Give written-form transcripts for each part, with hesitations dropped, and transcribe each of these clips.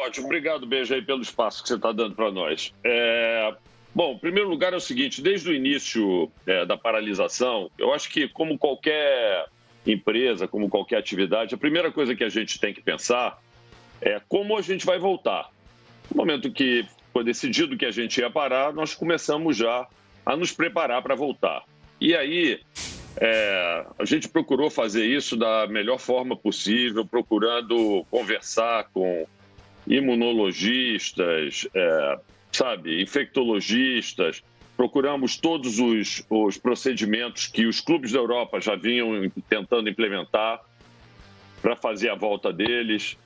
ótimo. Obrigado, Benja, aí pelo espaço que você está dando para nós. Bom, em primeiro lugar é o seguinte, desde o início da paralisação, eu acho que como qualquer empresa, como qualquer atividade, a primeira coisa que a gente tem que pensar é como a gente vai voltar. No momento que foi decidido que a gente ia parar, nós começamos já a nos preparar para voltar. E aí, a gente procurou fazer isso da melhor forma possível, procurando conversar com imunologistas, infectologistas, procuramos todos os procedimentos que os clubes da Europa já vinham tentando implementar para fazer a volta deles.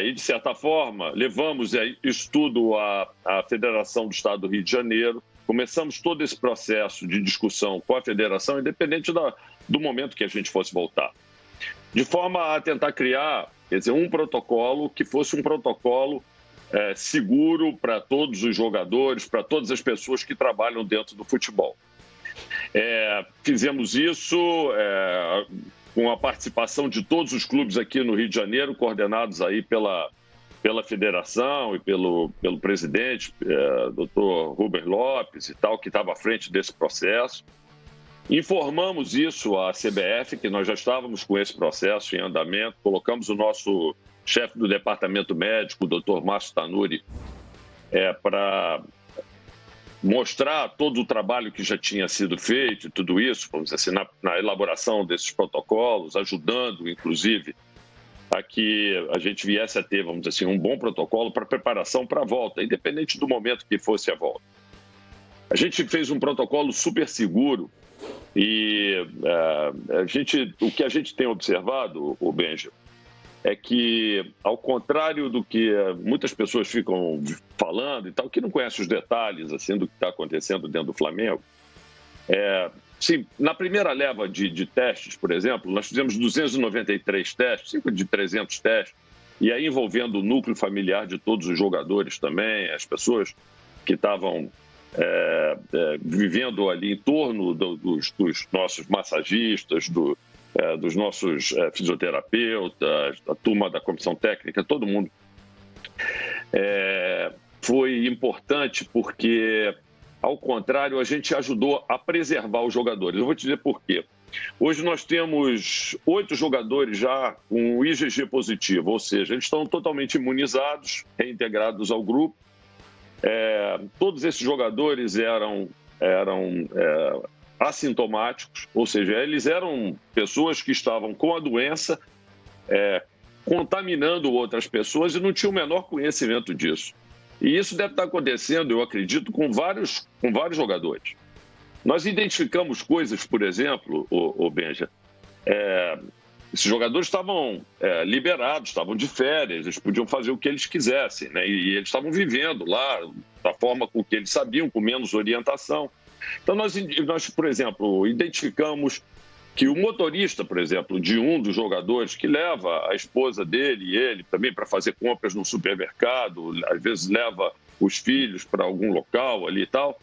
E, de certa forma, levamos isso tudo à Federação do Estado do Rio de Janeiro, começamos todo esse processo de discussão com a federação, independente do momento que a gente fosse voltar, de forma a tentar criar, um protocolo que fosse um protocolo seguro para todos os jogadores, para todas as pessoas que trabalham dentro do futebol. Fizemos isso com a participação de todos os clubes aqui no Rio de Janeiro, coordenados aí pela federação e pelo presidente, Dr. Ruben Lopes e tal, que estava à frente desse processo. Informamos isso à CBF, que nós já estávamos com esse processo em andamento, colocamos o nosso chefe do departamento médico, o Dr. Márcio Tanuri, para mostrar todo o trabalho que já tinha sido feito, tudo isso, vamos dizer assim, na elaboração desses protocolos, ajudando, inclusive, a que a gente viesse a ter, vamos dizer assim, um bom protocolo para preparação para a volta, independente do momento que fosse a volta. A gente fez um protocolo super seguro e o que a gente tem observado, o Benja, é que, ao contrário do que muitas pessoas ficam falando e tal, que não conhecem os detalhes assim, do que está acontecendo dentro do Flamengo, sim, na primeira leva de testes, por exemplo, nós fizemos 293 testes, cerca de 300 testes, e aí envolvendo o núcleo familiar de todos os jogadores também, as pessoas que estavam vivendo ali em torno dos nossos massagistas, dos nossos fisioterapeutas, da turma da comissão técnica, todo mundo. Foi importante porque, ao contrário, a gente ajudou a preservar os jogadores. Eu vou te dizer por quê. Hoje nós temos 8 jogadores já com IgG positivo, ou seja, eles estão totalmente imunizados, reintegrados ao grupo. Todos esses jogadores eram assintomáticos, ou seja, eles eram pessoas que estavam com a doença, contaminando outras pessoas e não tinham o menor conhecimento disso. E isso deve estar acontecendo, eu acredito, com vários jogadores. Nós identificamos coisas, por exemplo, o Benja, esses jogadores estavam liberados, estavam de férias, eles podiam fazer o que eles quisessem, né? E eles estavam vivendo lá da forma com que eles sabiam, com menos orientação. Então, nós, por exemplo, identificamos que o motorista, por exemplo, de um dos jogadores que leva a esposa dele e ele também para fazer compras no supermercado, às vezes leva os filhos para algum local ali e tal,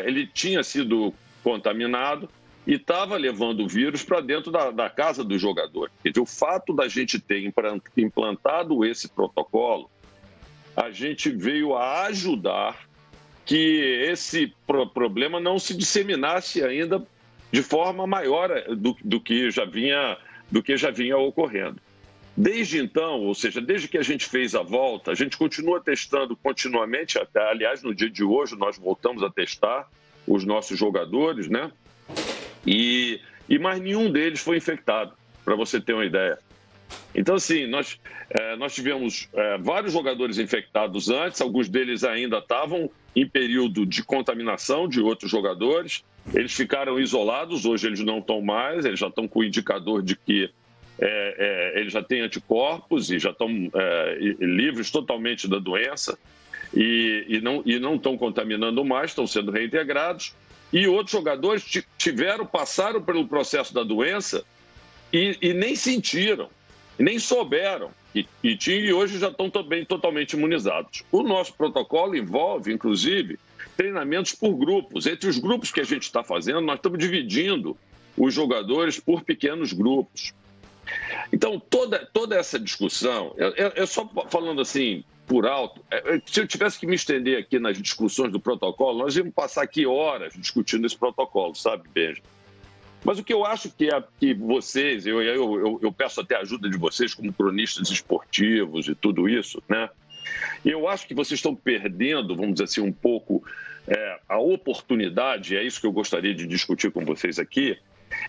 ele tinha sido contaminado e estava levando o vírus para dentro da casa do jogador. Quer dizer, o fato da gente ter implantado esse protocolo, a gente veio a ajudar que esse problema não se disseminasse ainda de forma maior do que já vinha ocorrendo. Desde então, ou seja, desde que a gente fez a volta, a gente continua testando continuamente, até, aliás, no dia de hoje nós voltamos a testar os nossos jogadores, né? E mais nenhum deles foi infectado, para você ter uma ideia. Então, assim, nós tivemos vários jogadores infectados antes, alguns deles ainda estavam em período de contaminação de outros jogadores, eles ficaram isolados, hoje eles não estão mais, eles já estão com o indicador de que eles já têm anticorpos e já estão livres totalmente da doença e não estão contaminando mais, estão sendo reintegrados. E outros jogadores passaram pelo processo da doença e nem sentiram, nem souberam, e hoje já estão também totalmente imunizados. O nosso protocolo envolve, inclusive, treinamentos por grupos. Entre os grupos que a gente está fazendo, nós estamos dividindo os jogadores por pequenos grupos. Então, toda essa discussão, só falando assim, por alto, se eu tivesse que me estender aqui nas discussões do protocolo, nós íamos passar aqui horas discutindo esse protocolo, sabe, Benja? Mas o que eu acho que vocês, eu peço até a ajuda de vocês como cronistas esportivos e tudo isso, né? Eu acho que vocês estão perdendo, vamos dizer assim, um pouco a oportunidade, é isso que eu gostaria de discutir com vocês aqui,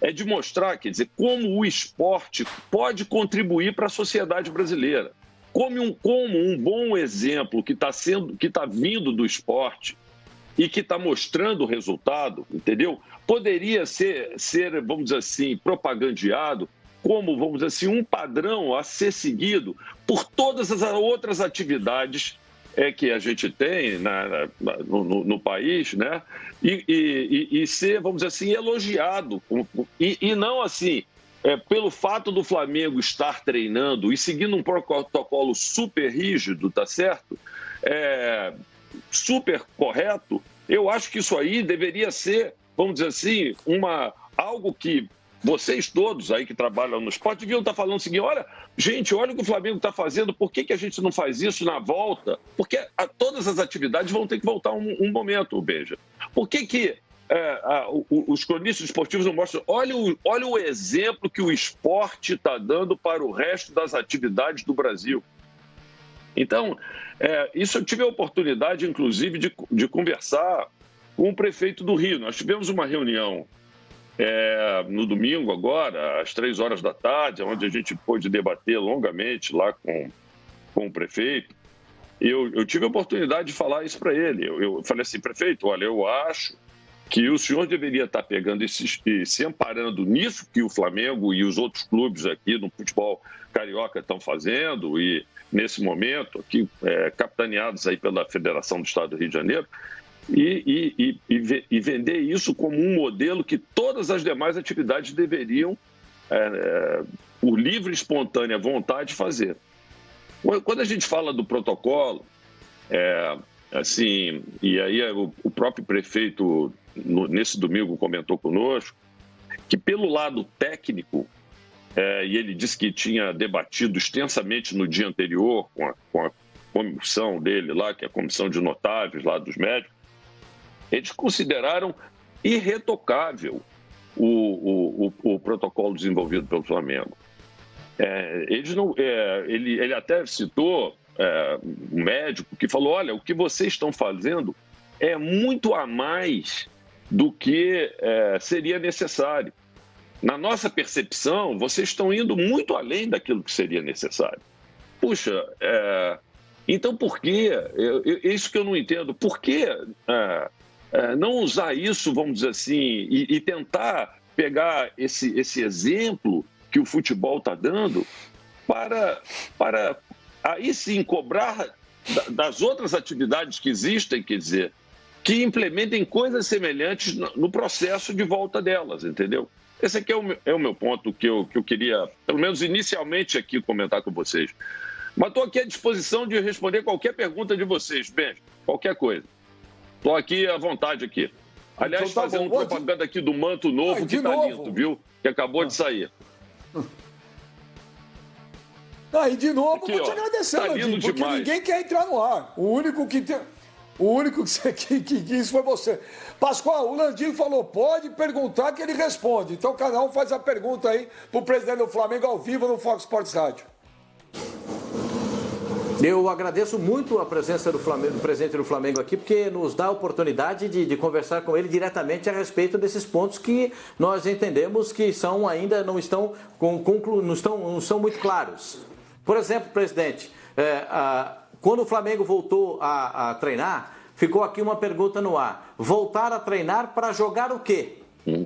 é de mostrar, quer dizer, como o esporte pode contribuir para a sociedade brasileira. Como um bom exemplo que está vindo do esporte e que está mostrando o resultado, entendeu? Poderia ser, vamos dizer assim, propagandeado como, vamos dizer assim, um padrão a ser seguido por todas as outras atividades que a gente tem no país, né? E ser, vamos dizer assim, elogiado. E não assim, pelo fato do Flamengo estar treinando e seguindo um protocolo super rígido, tá certo? Super correto, eu acho que isso aí deveria ser, vamos dizer assim, algo que vocês todos aí que trabalham no esporte deviam estar falando o seguinte: olha, gente, olha o que o Flamengo está fazendo, por que a gente não faz isso na volta? Porque todas as atividades vão ter que voltar um momento, Beija. Por que os cronistas esportivos não mostram? Olha o exemplo que o esporte está dando para o resto das atividades do Brasil. Então, isso eu tive a oportunidade, inclusive, de conversar com o prefeito do Rio. Nós tivemos uma reunião no domingo agora, às 3 horas da tarde, onde a gente pôde debater longamente lá com o prefeito. Eu tive a oportunidade de falar isso para ele. Eu falei assim: prefeito, olha, eu acho que o senhor deveria estar pegando e se amparando nisso que o Flamengo e os outros clubes aqui no futebol carioca estão fazendo, e nesse momento aqui, capitaneados aí pela Federação do Estado do Rio de Janeiro, e vender isso como um modelo que todas as demais atividades deveriam, por livre e espontânea vontade, fazer. Quando a gente fala do protocolo, assim, e aí o próprio prefeito, nesse domingo, comentou conosco, que pelo lado técnico, e ele disse que tinha debatido extensamente no dia anterior com a comissão dele lá, que é a comissão de notáveis lá dos médicos, eles consideraram irretocável o protocolo desenvolvido pelo Flamengo. Ele até citou um médico que falou: olha, o que vocês estão fazendo é muito a mais do que seria necessário. Na nossa percepção, vocês estão indo muito além daquilo que seria necessário. Puxa, então por que? Isso que eu não entendo. Por que não usar isso, vamos dizer assim, e tentar pegar esse exemplo que o futebol está dando para aí sim cobrar das outras atividades que existem, quer dizer, que implementem coisas semelhantes no processo de volta delas, entendeu? Esse aqui é o meu ponto que eu queria, pelo menos inicialmente aqui, comentar com vocês. Mas estou aqui à disposição de responder qualquer pergunta de vocês, bem, qualquer coisa. Estou aqui à vontade aqui. Aliás, então, fazendo propaganda aqui do manto novo, que está lindo, viu? Que acabou de sair. E de novo, aqui, vou te agradecer, tá Landinho, porque demais. Ninguém quer entrar no ar. O único que quis foi você. Pascoal, o Landinho falou: pode perguntar que ele responde. Então, cada um faz a pergunta aí pro presidente do Flamengo ao vivo no Fox Sports Rádio. Eu agradeço muito a presença do presidente do Flamengo aqui, porque nos dá a oportunidade de conversar com ele diretamente a respeito desses pontos que nós entendemos que ainda não estão muito claros. Por exemplo, presidente, quando o Flamengo voltou a treinar, ficou aqui uma pergunta no ar: voltar a treinar para jogar o quê?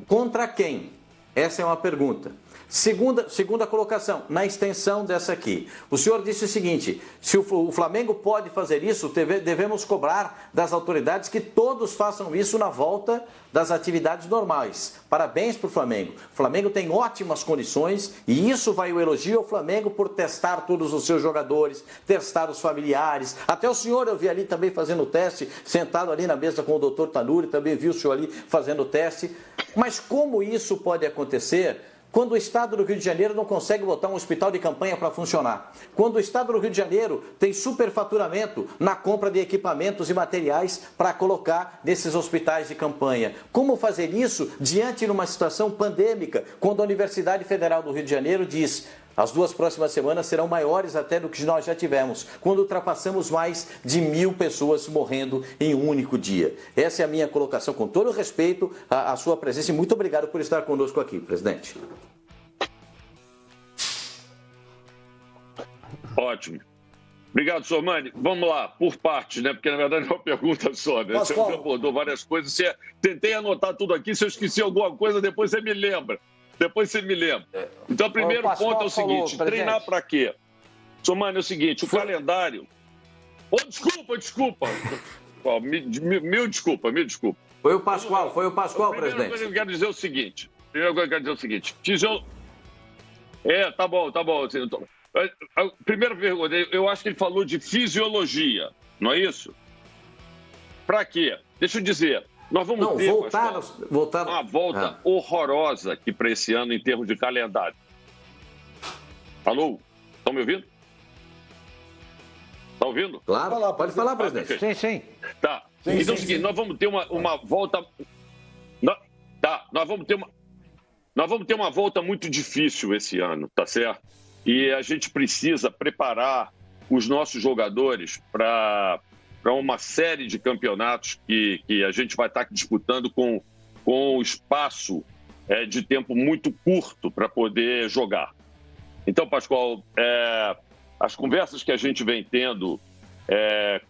Contra quem? Essa é uma pergunta. Segunda colocação, na extensão dessa aqui. O senhor disse o seguinte: se o Flamengo pode fazer isso, devemos cobrar das autoridades que todos façam isso na volta das atividades normais. Parabéns para o Flamengo. O Flamengo tem ótimas condições e isso vai o elogio ao Flamengo por testar todos os seus jogadores, testar os familiares. Até o senhor eu vi ali também fazendo o teste, sentado ali na mesa com o doutor Tanuri, também vi o senhor ali fazendo o teste. Mas como isso pode acontecer Quando o Estado do Rio de Janeiro não consegue botar um hospital de campanha para funcionar. Quando o Estado do Rio de Janeiro tem superfaturamento na compra de equipamentos e materiais para colocar nesses hospitais de campanha. Como fazer isso diante de uma situação pandêmica, quando a Universidade Federal do Rio de Janeiro diz: as 2 próximas semanas serão maiores até do que nós já tivemos, quando ultrapassamos mais de 1.000 pessoas morrendo em um único dia. Essa é a minha colocação, com todo o respeito à sua presença, e muito obrigado por estar conosco aqui, presidente. Ótimo. Obrigado, Sormani. Vamos lá, por partes, né? Porque, na verdade, é uma pergunta só, né? Você abordou várias coisas. Tentei anotar tudo aqui. Se eu esqueci alguma coisa, depois você me lembra. Então, o primeiro ponto é o seguinte: treinar para quê? Sormani, é o seguinte, o calendário... Desculpa. Mil desculpa. Foi o Pascoal, presidente. Primeira coisa que eu quero dizer é o seguinte. Tá bom. Primeira pergunta, eu acho que ele falou de fisiologia, não é isso? Para quê? Deixa eu dizer, nós vamos ter uma volta horrorosa aqui para esse ano em termos de calendário. Alô? Estão me ouvindo? Está ouvindo? Claro, pode falar, presidente. Sim. Tá. Então é o seguinte, nós vamos ter uma volta... Nós vamos ter uma volta muito difícil esse ano, tá certo? E a gente precisa preparar os nossos jogadores para uma série de campeonatos que a gente vai estar disputando com espaço de tempo muito curto para poder jogar. Então, Pascoal, as conversas que a gente vem tendo,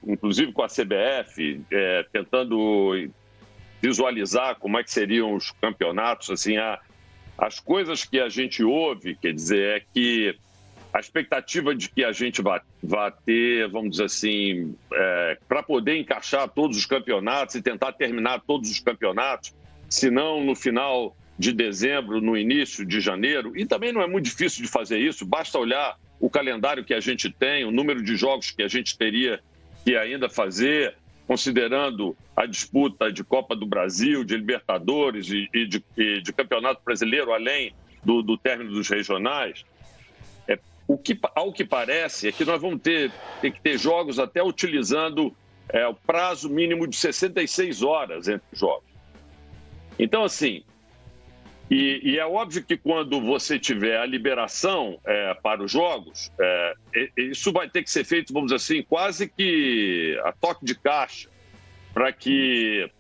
inclusive com a CBF, tentando visualizar como é que seriam os campeonatos, assim, as coisas que a gente ouve, quer dizer, é que a expectativa de que a gente vá ter, vamos dizer assim, para poder encaixar todos os campeonatos e tentar terminar todos os campeonatos, se não no final de dezembro, no início de janeiro, e também não é muito difícil de fazer isso, basta olhar o calendário que a gente tem, o número de jogos que a gente teria que ainda fazer, considerando a disputa de Copa do Brasil, de Libertadores e de Campeonato Brasileiro, além do término dos regionais. Ao que parece é que nós vamos ter que ter jogos até utilizando o prazo mínimo de 66 horas entre os jogos. Então, assim, e é óbvio que quando você tiver a liberação para os jogos, isso vai ter que ser feito, vamos dizer assim, quase que a toque de caixa, para que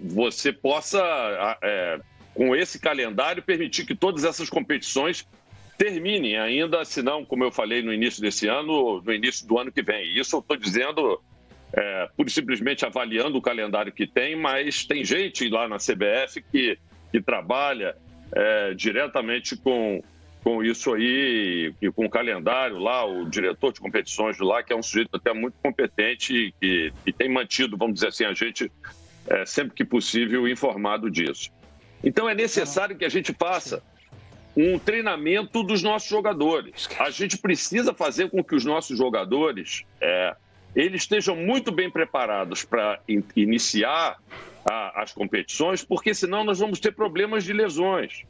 você possa, com esse calendário, permitir que todas essas competições terminem ainda, se não, como eu falei no início desse ano, no início do ano que vem. Isso eu estou dizendo pura e simplesmente avaliando o calendário que tem, mas tem gente lá na CBF que trabalha diretamente com isso aí e com o calendário lá, o diretor de competições de lá, que é um sujeito até muito competente e tem mantido, vamos dizer assim, a gente sempre que possível informado disso. Então é necessário que a gente faça um treinamento dos nossos jogadores. A gente precisa fazer com que os nossos jogadores eles estejam muito bem preparados para iniciar as competições, porque senão nós vamos ter problemas de lesões.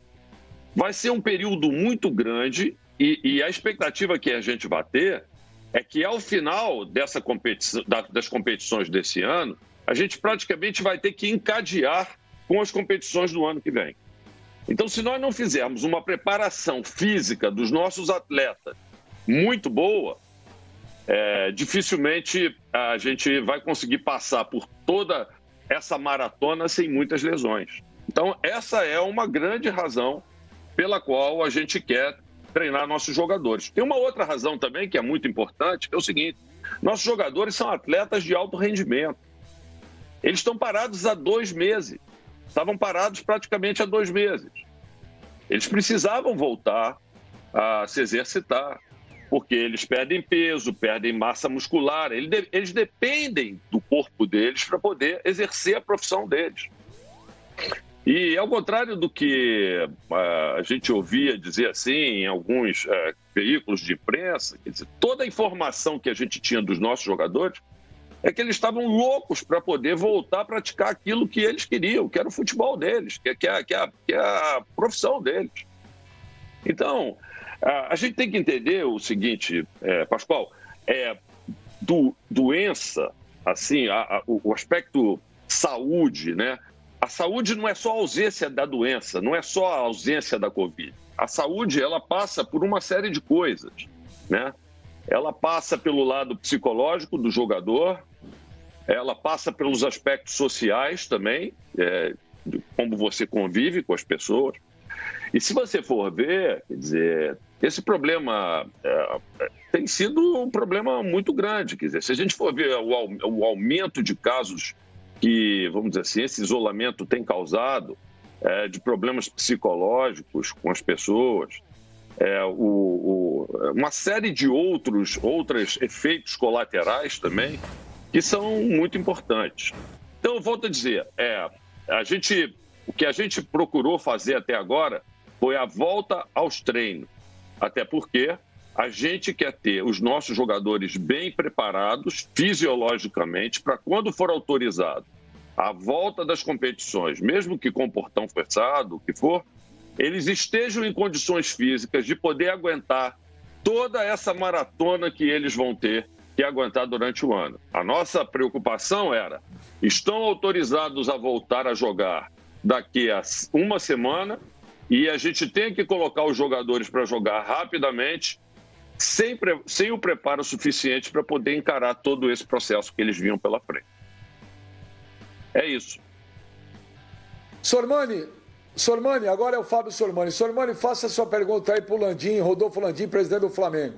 Vai ser um período muito grande e a expectativa que a gente vai ter é que ao final das competições desse ano, a gente praticamente vai ter que encadear com as competições do ano que vem. Então, se nós não fizermos uma preparação física dos nossos atletas muito boa, dificilmente a gente vai conseguir passar por toda essa maratona sem muitas lesões. Então, essa é uma grande razão pela qual a gente quer treinar nossos jogadores. Tem uma outra razão também que é muito importante, que é o seguinte: nossos jogadores são atletas de alto rendimento. Eles estão parados há 2 meses. Estavam parados praticamente há 2 meses. Eles precisavam voltar a se exercitar, porque eles perdem peso, perdem massa muscular. Eles dependem do corpo deles para poder exercer a profissão deles. E ao contrário do que a gente ouvia dizer assim em alguns veículos de imprensa, quer dizer, toda a informação que a gente tinha dos nossos jogadores é que eles estavam loucos para poder voltar a praticar aquilo que eles queriam, que era o futebol deles, que é a profissão deles. Então, a gente tem que entender o seguinte, Pascoal, doença, assim, o aspecto saúde, né? A saúde não é só a ausência da doença, não é só a ausência da Covid. A saúde, ela passa por uma série de coisas, né? Ela passa pelo lado psicológico do jogador, ela passa pelos aspectos sociais também, de como você convive com as pessoas. E se você for ver, quer dizer, esse problema tem sido um problema muito grande. Quer dizer, se a gente for ver o aumento de casos que, vamos dizer assim, esse isolamento tem causado, de problemas psicológicos com as pessoas, uma série de outros efeitos colaterais também, que são muito importantes. Então, eu volto a dizer, o que a gente procurou fazer até agora foi a volta aos treinos, até porque a gente quer ter os nossos jogadores bem preparados fisiologicamente para quando for autorizado a volta das competições, mesmo que com portão fechado, o que for, eles estejam em condições físicas de poder aguentar toda essa maratona que eles vão ter que aguentar durante o ano. A nossa preocupação era, estão autorizados a voltar a jogar daqui a uma semana e a gente tem que colocar os jogadores para jogar rapidamente, sem o preparo suficiente para poder encarar todo esse processo que eles vinham pela frente. É isso. Sormani, agora é o Fábio Sormani. Sormani, faça a sua pergunta aí para o Landim, Rodolfo Landim, presidente do Flamengo.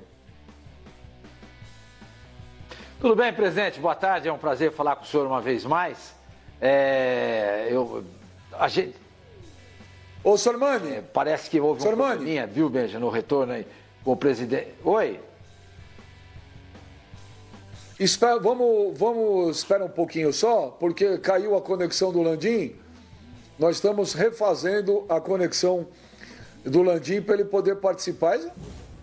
Tudo bem, presidente? Boa tarde, é um prazer falar com o senhor uma vez mais. Ô, Sormani. Parece que houve uma probleminha, viu, Benja, no retorno aí com o presidente. Oi? Espera um pouquinho só, porque caiu a conexão do Landim. Nós estamos refazendo a conexão do Landim para ele poder participar.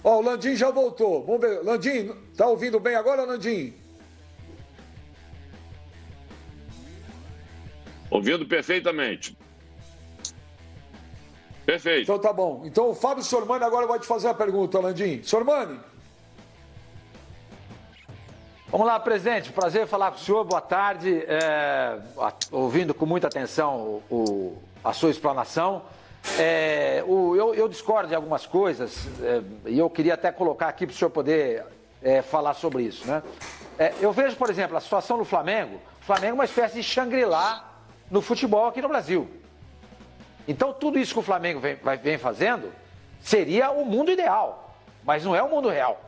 Ó, o Landim já voltou. Vamos ver. Landim, tá ouvindo bem agora, Landim? Ouvindo perfeitamente. Perfeito. Então tá bom. Então o Fábio Sormani agora vai te fazer a pergunta, Landim. Sormani. Vamos lá, presidente. Prazer falar com o senhor. Boa tarde. Ouvindo com muita atenção a sua explanação. Eu discordo de algumas coisas e eu queria até colocar aqui para o senhor poder falar sobre isso, né? Eu vejo, por exemplo, a situação do Flamengo. O Flamengo é uma espécie de Shangri-La no futebol aqui no Brasil. Então, tudo isso que o Flamengo vem fazendo seria o mundo ideal, mas não é o mundo real.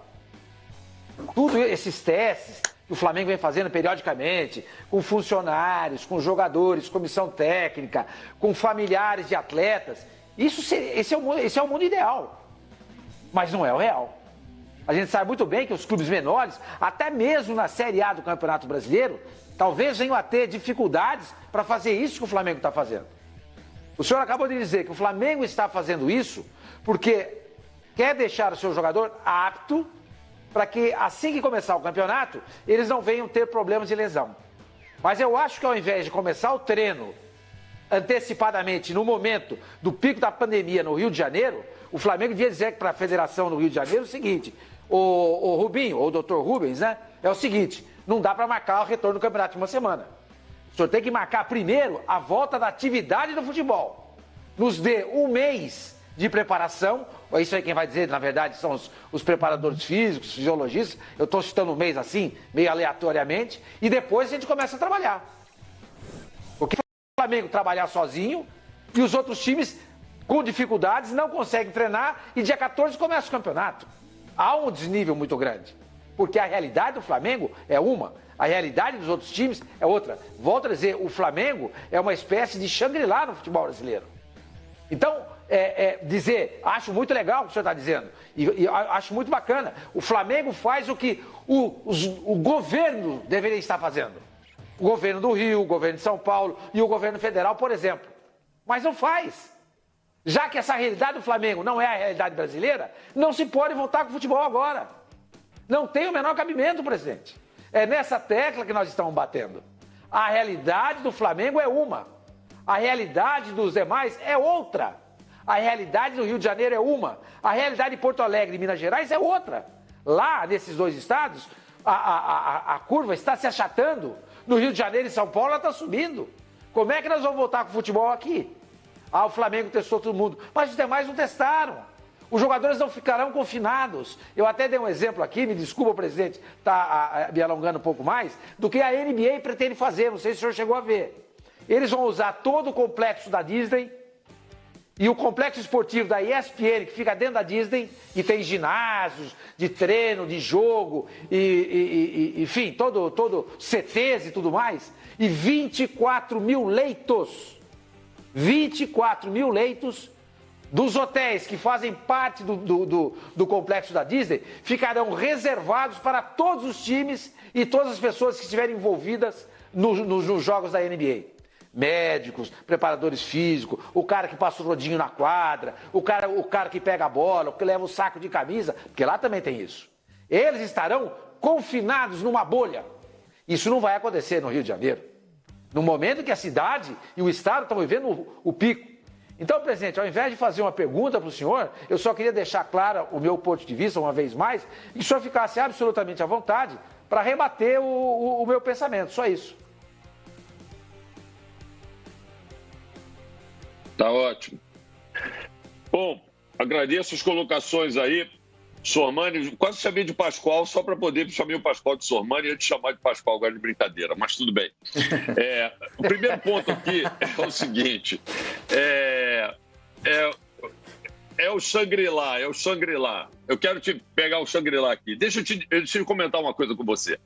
Tudo esses testes que o Flamengo vem fazendo periodicamente, com funcionários, com jogadores, comissão técnica, com familiares de atletas, esse é o mundo ideal, mas não é o real. A gente sabe muito bem que os clubes menores, até mesmo na Série A do Campeonato Brasileiro, talvez venham a ter dificuldades para fazer isso que o Flamengo está fazendo. O senhor acabou de dizer que o Flamengo está fazendo isso porque quer deixar o seu jogador apto para que, assim que começar o campeonato, eles não venham ter problemas de lesão. Mas eu acho que ao invés de começar o treino antecipadamente, no momento do pico da pandemia no Rio de Janeiro, o Flamengo devia dizer para a Federação do Rio de Janeiro o seguinte, o Rubinho, ou o Dr. Rubens, né? É o seguinte, não dá para marcar o retorno do campeonato de uma semana. O senhor tem que marcar primeiro a volta da atividade do futebol. Nos dê um mês de preparação, isso aí quem vai dizer, na verdade, são os preparadores físicos, fisiologistas, eu estou citando um mês assim, meio aleatoriamente, e depois a gente começa a trabalhar. Porque o Flamengo trabalhar sozinho e os outros times com dificuldades não conseguem treinar e dia 14 começa o campeonato. Há um desnível muito grande, porque a realidade do Flamengo é uma, a realidade dos outros times é outra. Volto a dizer, o Flamengo é uma espécie de Shangri-La no futebol brasileiro. Então, dizer, acho muito legal o que o senhor está dizendo, e acho muito bacana. O Flamengo faz o que o governo deveria estar fazendo. O governo do Rio, o governo de São Paulo e o governo federal, por exemplo. Mas não faz. Já que essa realidade do Flamengo não é a realidade brasileira, não se pode voltar com o futebol agora. Não tem o menor cabimento, presidente. É nessa tecla que nós estamos batendo. A realidade do Flamengo é uma. A realidade dos demais é outra. A realidade do Rio de Janeiro é uma. A realidade de Porto Alegre e Minas Gerais é outra. Lá, nesses dois estados, a curva está se achatando. No Rio de Janeiro e São Paulo, ela está subindo. Como é que nós vamos voltar com o futebol aqui? O Flamengo testou todo mundo, mas os demais não testaram. Os jogadores não ficarão confinados. Eu até dei um exemplo aqui, me desculpa, presidente, está me alongando um pouco mais, do que a NBA pretende fazer, não sei se o senhor chegou a ver. Eles vão usar todo o complexo da Disney e o complexo esportivo da ESPN, que fica dentro da Disney, e tem ginásios de treino, de jogo, enfim, todo CTs e tudo mais, e 24 mil leitos. 24 mil leitos dos hotéis que fazem parte do complexo da Disney ficarão reservados para todos os times e todas as pessoas que estiverem envolvidas nos jogos da NBA. Médicos, preparadores físicos, o cara que passa o rodinho na quadra, o cara que pega a bola, o que leva o saco de camisa, porque lá também tem isso. Eles estarão confinados numa bolha. Isso não vai acontecer no Rio de Janeiro. No momento que a cidade e o estado estão vivendo o pico. Então, presidente, ao invés de fazer uma pergunta para o senhor, eu só queria deixar claro o meu ponto de vista, uma vez mais, e que o senhor ficasse absolutamente à vontade para rebater o meu pensamento, só isso. Tá ótimo. Bom, agradeço as colocações aí. Sormani, quase chamei de Pascoal só para poder chamar o Pascoal de Sormani e eu te chamar de Pascoal agora de brincadeira, mas tudo bem. O primeiro ponto aqui é o seguinte, é o Shangri-La, é o Shangri-La. Eu quero te pegar o Shangri-La aqui. Deixa eu comentar uma coisa com você.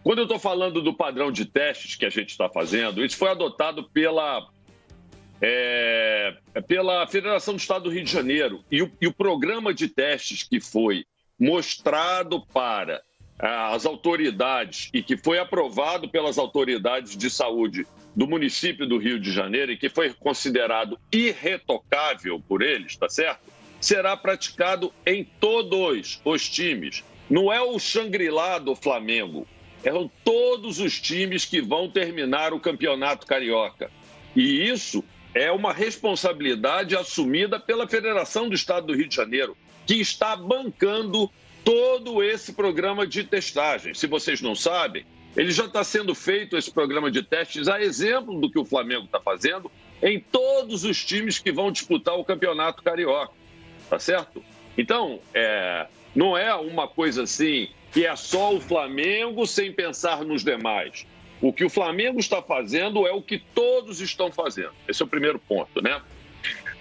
Quando eu estou falando do padrão de testes que a gente está fazendo, isso foi adotado pela Federação do Estado do Rio de Janeiro e o programa de testes que foi mostrado para as autoridades e que foi aprovado pelas autoridades de saúde do município do Rio de Janeiro e que foi considerado irretocável por eles, tá certo? Será praticado em todos os times. Não é o Shangri-La do Flamengo, são todos os times que vão terminar o Campeonato Carioca. E isso é uma responsabilidade assumida pela Federação do Estado do Rio de Janeiro, que está bancando todo esse programa de testagem. Se vocês não sabem, ele já está sendo feito, esse programa de testes, a exemplo do que o Flamengo está fazendo, em todos os times que vão disputar o Campeonato Carioca, tá certo? Então, não é uma coisa assim que é só o Flamengo sem pensar nos demais. O que o Flamengo está fazendo é o que todos estão fazendo. Esse é o primeiro ponto, né?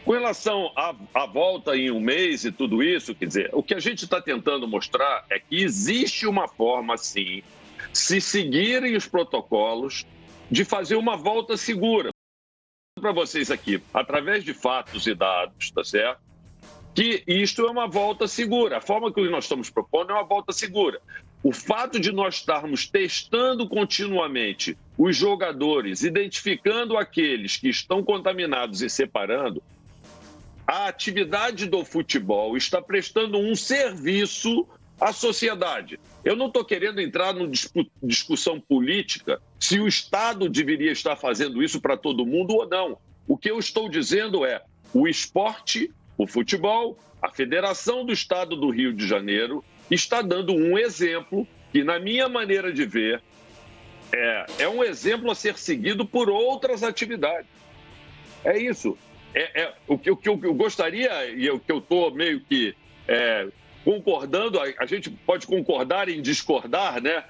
Com relação à volta em um mês e tudo isso, quer dizer, o que a gente está tentando mostrar é que existe uma forma, sim, se seguirem os protocolos, de fazer uma volta segura. Para vocês aqui, através de fatos e dados, tá certo? Que isto é uma volta segura. A forma que nós estamos propondo é uma volta segura. O fato de nós estarmos testando continuamente os jogadores, identificando aqueles que estão contaminados e separando, a atividade do futebol está prestando um serviço à sociedade. Eu não estou querendo entrar numa discussão política se o Estado deveria estar fazendo isso para todo mundo ou não. O que eu estou dizendo é o esporte, o futebol, a Federação do Estado do Rio de Janeiro está dando um exemplo que, na minha maneira de ver, é um exemplo a ser seguido por outras atividades. É isso. O que eu gostaria, e o que eu estou meio que concordando, a gente pode concordar em discordar, né?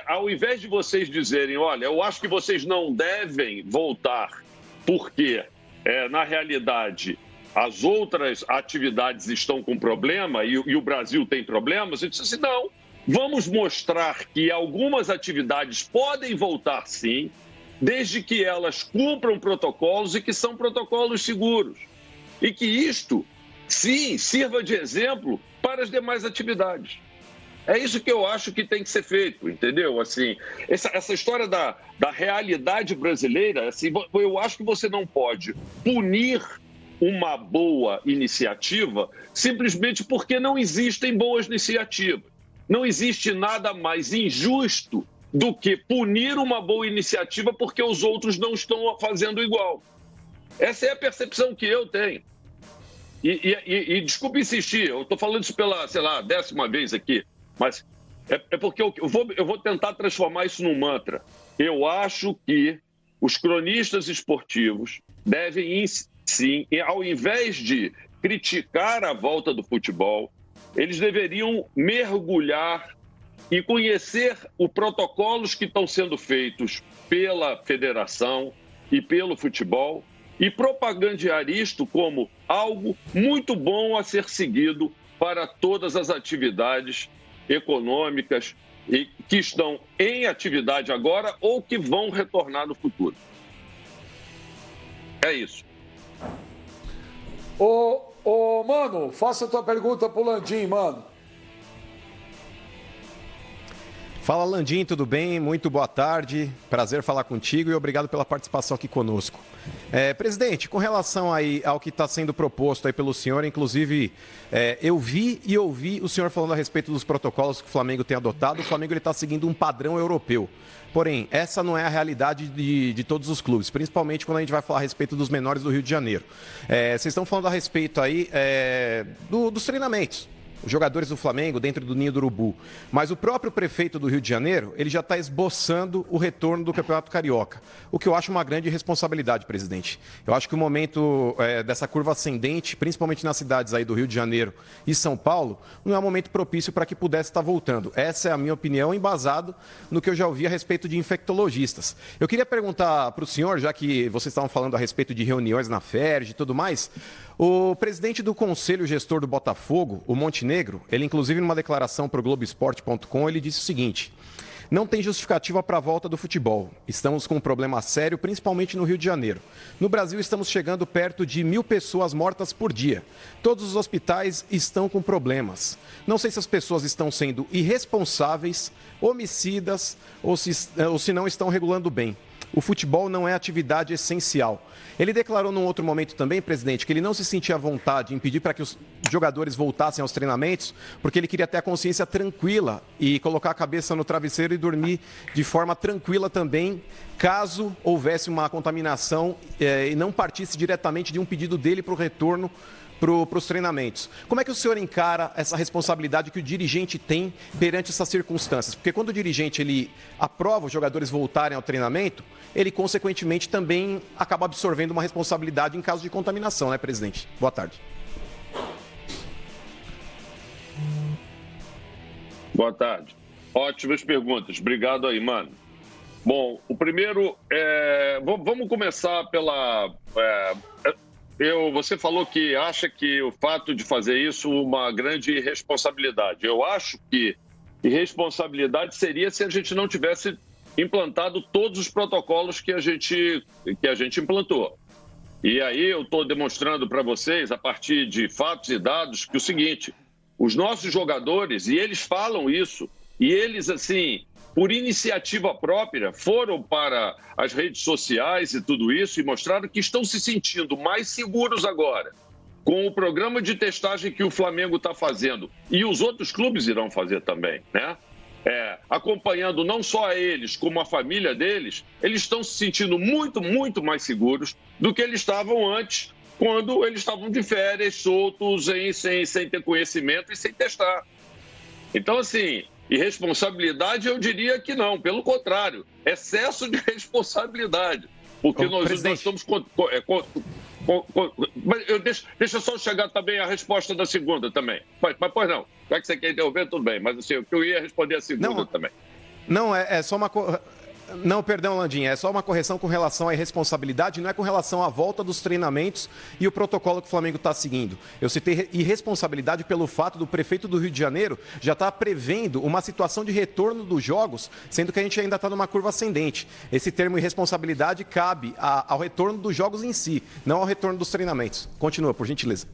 Ao invés de vocês dizerem, olha, eu acho que vocês não devem voltar porque, na realidade, as outras atividades estão com problema e o Brasil tem problemas, eu disse assim, não, vamos mostrar que algumas atividades podem voltar sim, desde que elas cumpram protocolos e que são protocolos seguros. E que isto, sim, sirva de exemplo para as demais atividades. É isso que eu acho que tem que ser feito, entendeu? Assim, essa história da realidade brasileira, assim, eu acho que você não pode punir uma boa iniciativa simplesmente porque não existem boas iniciativas. Não existe nada mais injusto do que punir uma boa iniciativa porque os outros não estão fazendo igual. Essa é a percepção que eu tenho. E desculpe insistir, eu estou falando isso pela, 10ª vez aqui, mas é porque eu vou tentar transformar isso num mantra. Eu acho que os cronistas esportivos devem, sim, ao invés de criticar a volta do futebol, eles deveriam mergulhar e conhecer os protocolos que estão sendo feitos pela federação e pelo futebol e propagandear isto como algo muito bom a ser seguido para todas as atividades econômicas e que estão em atividade agora ou que vão retornar no futuro. É isso. Mano, faça a tua pergunta pro Landim, mano. Fala, Landim, tudo bem? Muito boa tarde. Prazer falar contigo e obrigado pela participação aqui conosco. Presidente, com relação aí ao que está sendo proposto aí pelo senhor, inclusive eu vi e ouvi o senhor falando a respeito dos protocolos que o Flamengo tem adotado. O Flamengo está seguindo um padrão europeu. Porém, essa não é a realidade de todos os clubes, principalmente quando a gente vai falar a respeito dos menores do Rio de Janeiro. Vocês estão falando a respeito aí dos treinamentos. Os jogadores do Flamengo dentro do Ninho do Urubu. Mas o próprio prefeito do Rio de Janeiro, ele já está esboçando o retorno do Campeonato Carioca. O que eu acho uma grande responsabilidade, presidente. Eu acho que o momento dessa curva ascendente, principalmente nas cidades aí do Rio de Janeiro e São Paulo, não é um momento propício para que pudesse estar voltando. Essa é a minha opinião, embasado no que eu já ouvi a respeito de infectologistas. Eu queria perguntar para o senhor, já que vocês estavam falando a respeito de reuniões na FERJ e tudo mais, o presidente do Conselho Gestor do Botafogo, o Montenegro, ele inclusive numa declaração para o Globoesporte.com, ele disse o seguinte: não tem justificativa para a volta do futebol. Estamos com um problema sério, principalmente no Rio de Janeiro. No Brasil estamos chegando perto de 1.000 pessoas mortas por dia. Todos os hospitais estão com problemas. Não sei se as pessoas estão sendo irresponsáveis, homicidas ou se não estão regulando bem. O futebol não é atividade essencial. Ele declarou num outro momento também, presidente, que ele não se sentia à vontade em pedir para que os jogadores voltassem aos treinamentos, porque ele queria ter a consciência tranquila e colocar a cabeça no travesseiro e dormir de forma tranquila também, caso houvesse uma contaminação e não partisse diretamente de um pedido dele para o retorno para os treinamentos. Como é que o senhor encara essa responsabilidade que o dirigente tem perante essas circunstâncias? Porque quando o dirigente ele aprova os jogadores voltarem ao treinamento, ele consequentemente também acaba absorvendo uma responsabilidade em caso de contaminação, né, presidente? Boa tarde. Boa tarde. Ótimas perguntas. Obrigado aí, mano. Bom, o primeiro, vamos começar pela... Você falou que acha que o fato de fazer isso é uma grande irresponsabilidade. Eu acho que irresponsabilidade seria se a gente não tivesse implantado todos os protocolos que a gente implantou. E aí eu estou demonstrando para vocês, a partir de fatos e dados, que o seguinte: os nossos jogadores, e eles falam isso, e eles, assim, por iniciativa própria, foram para as redes sociais e tudo isso e mostraram que estão se sentindo mais seguros agora com o programa de testagem que o Flamengo está fazendo e os outros clubes irão fazer também, né? Acompanhando não só eles, como a família deles, eles estão se sentindo muito, muito mais seguros do que eles estavam antes, quando eles estavam de férias, soltos, sem ter conhecimento e sem testar. Então, assim... irresponsabilidade, eu diria que não. Pelo contrário, excesso de responsabilidade. Porque nós estamos... Deixa só chegar também a resposta da segunda também. Mas pois não. Já que você quer interromper, tudo bem. Mas assim, eu ia responder a segunda também. Não, é só uma... Não, perdão, Landim, é só uma correção com relação à irresponsabilidade, não é com relação à volta dos treinamentos e o protocolo que o Flamengo está seguindo. Eu citei irresponsabilidade pelo fato do prefeito do Rio de Janeiro já estar prevendo uma situação de retorno dos jogos, sendo que a gente ainda está numa curva ascendente. Esse termo irresponsabilidade cabe ao retorno dos jogos em si, não ao retorno dos treinamentos. Continua, por gentileza.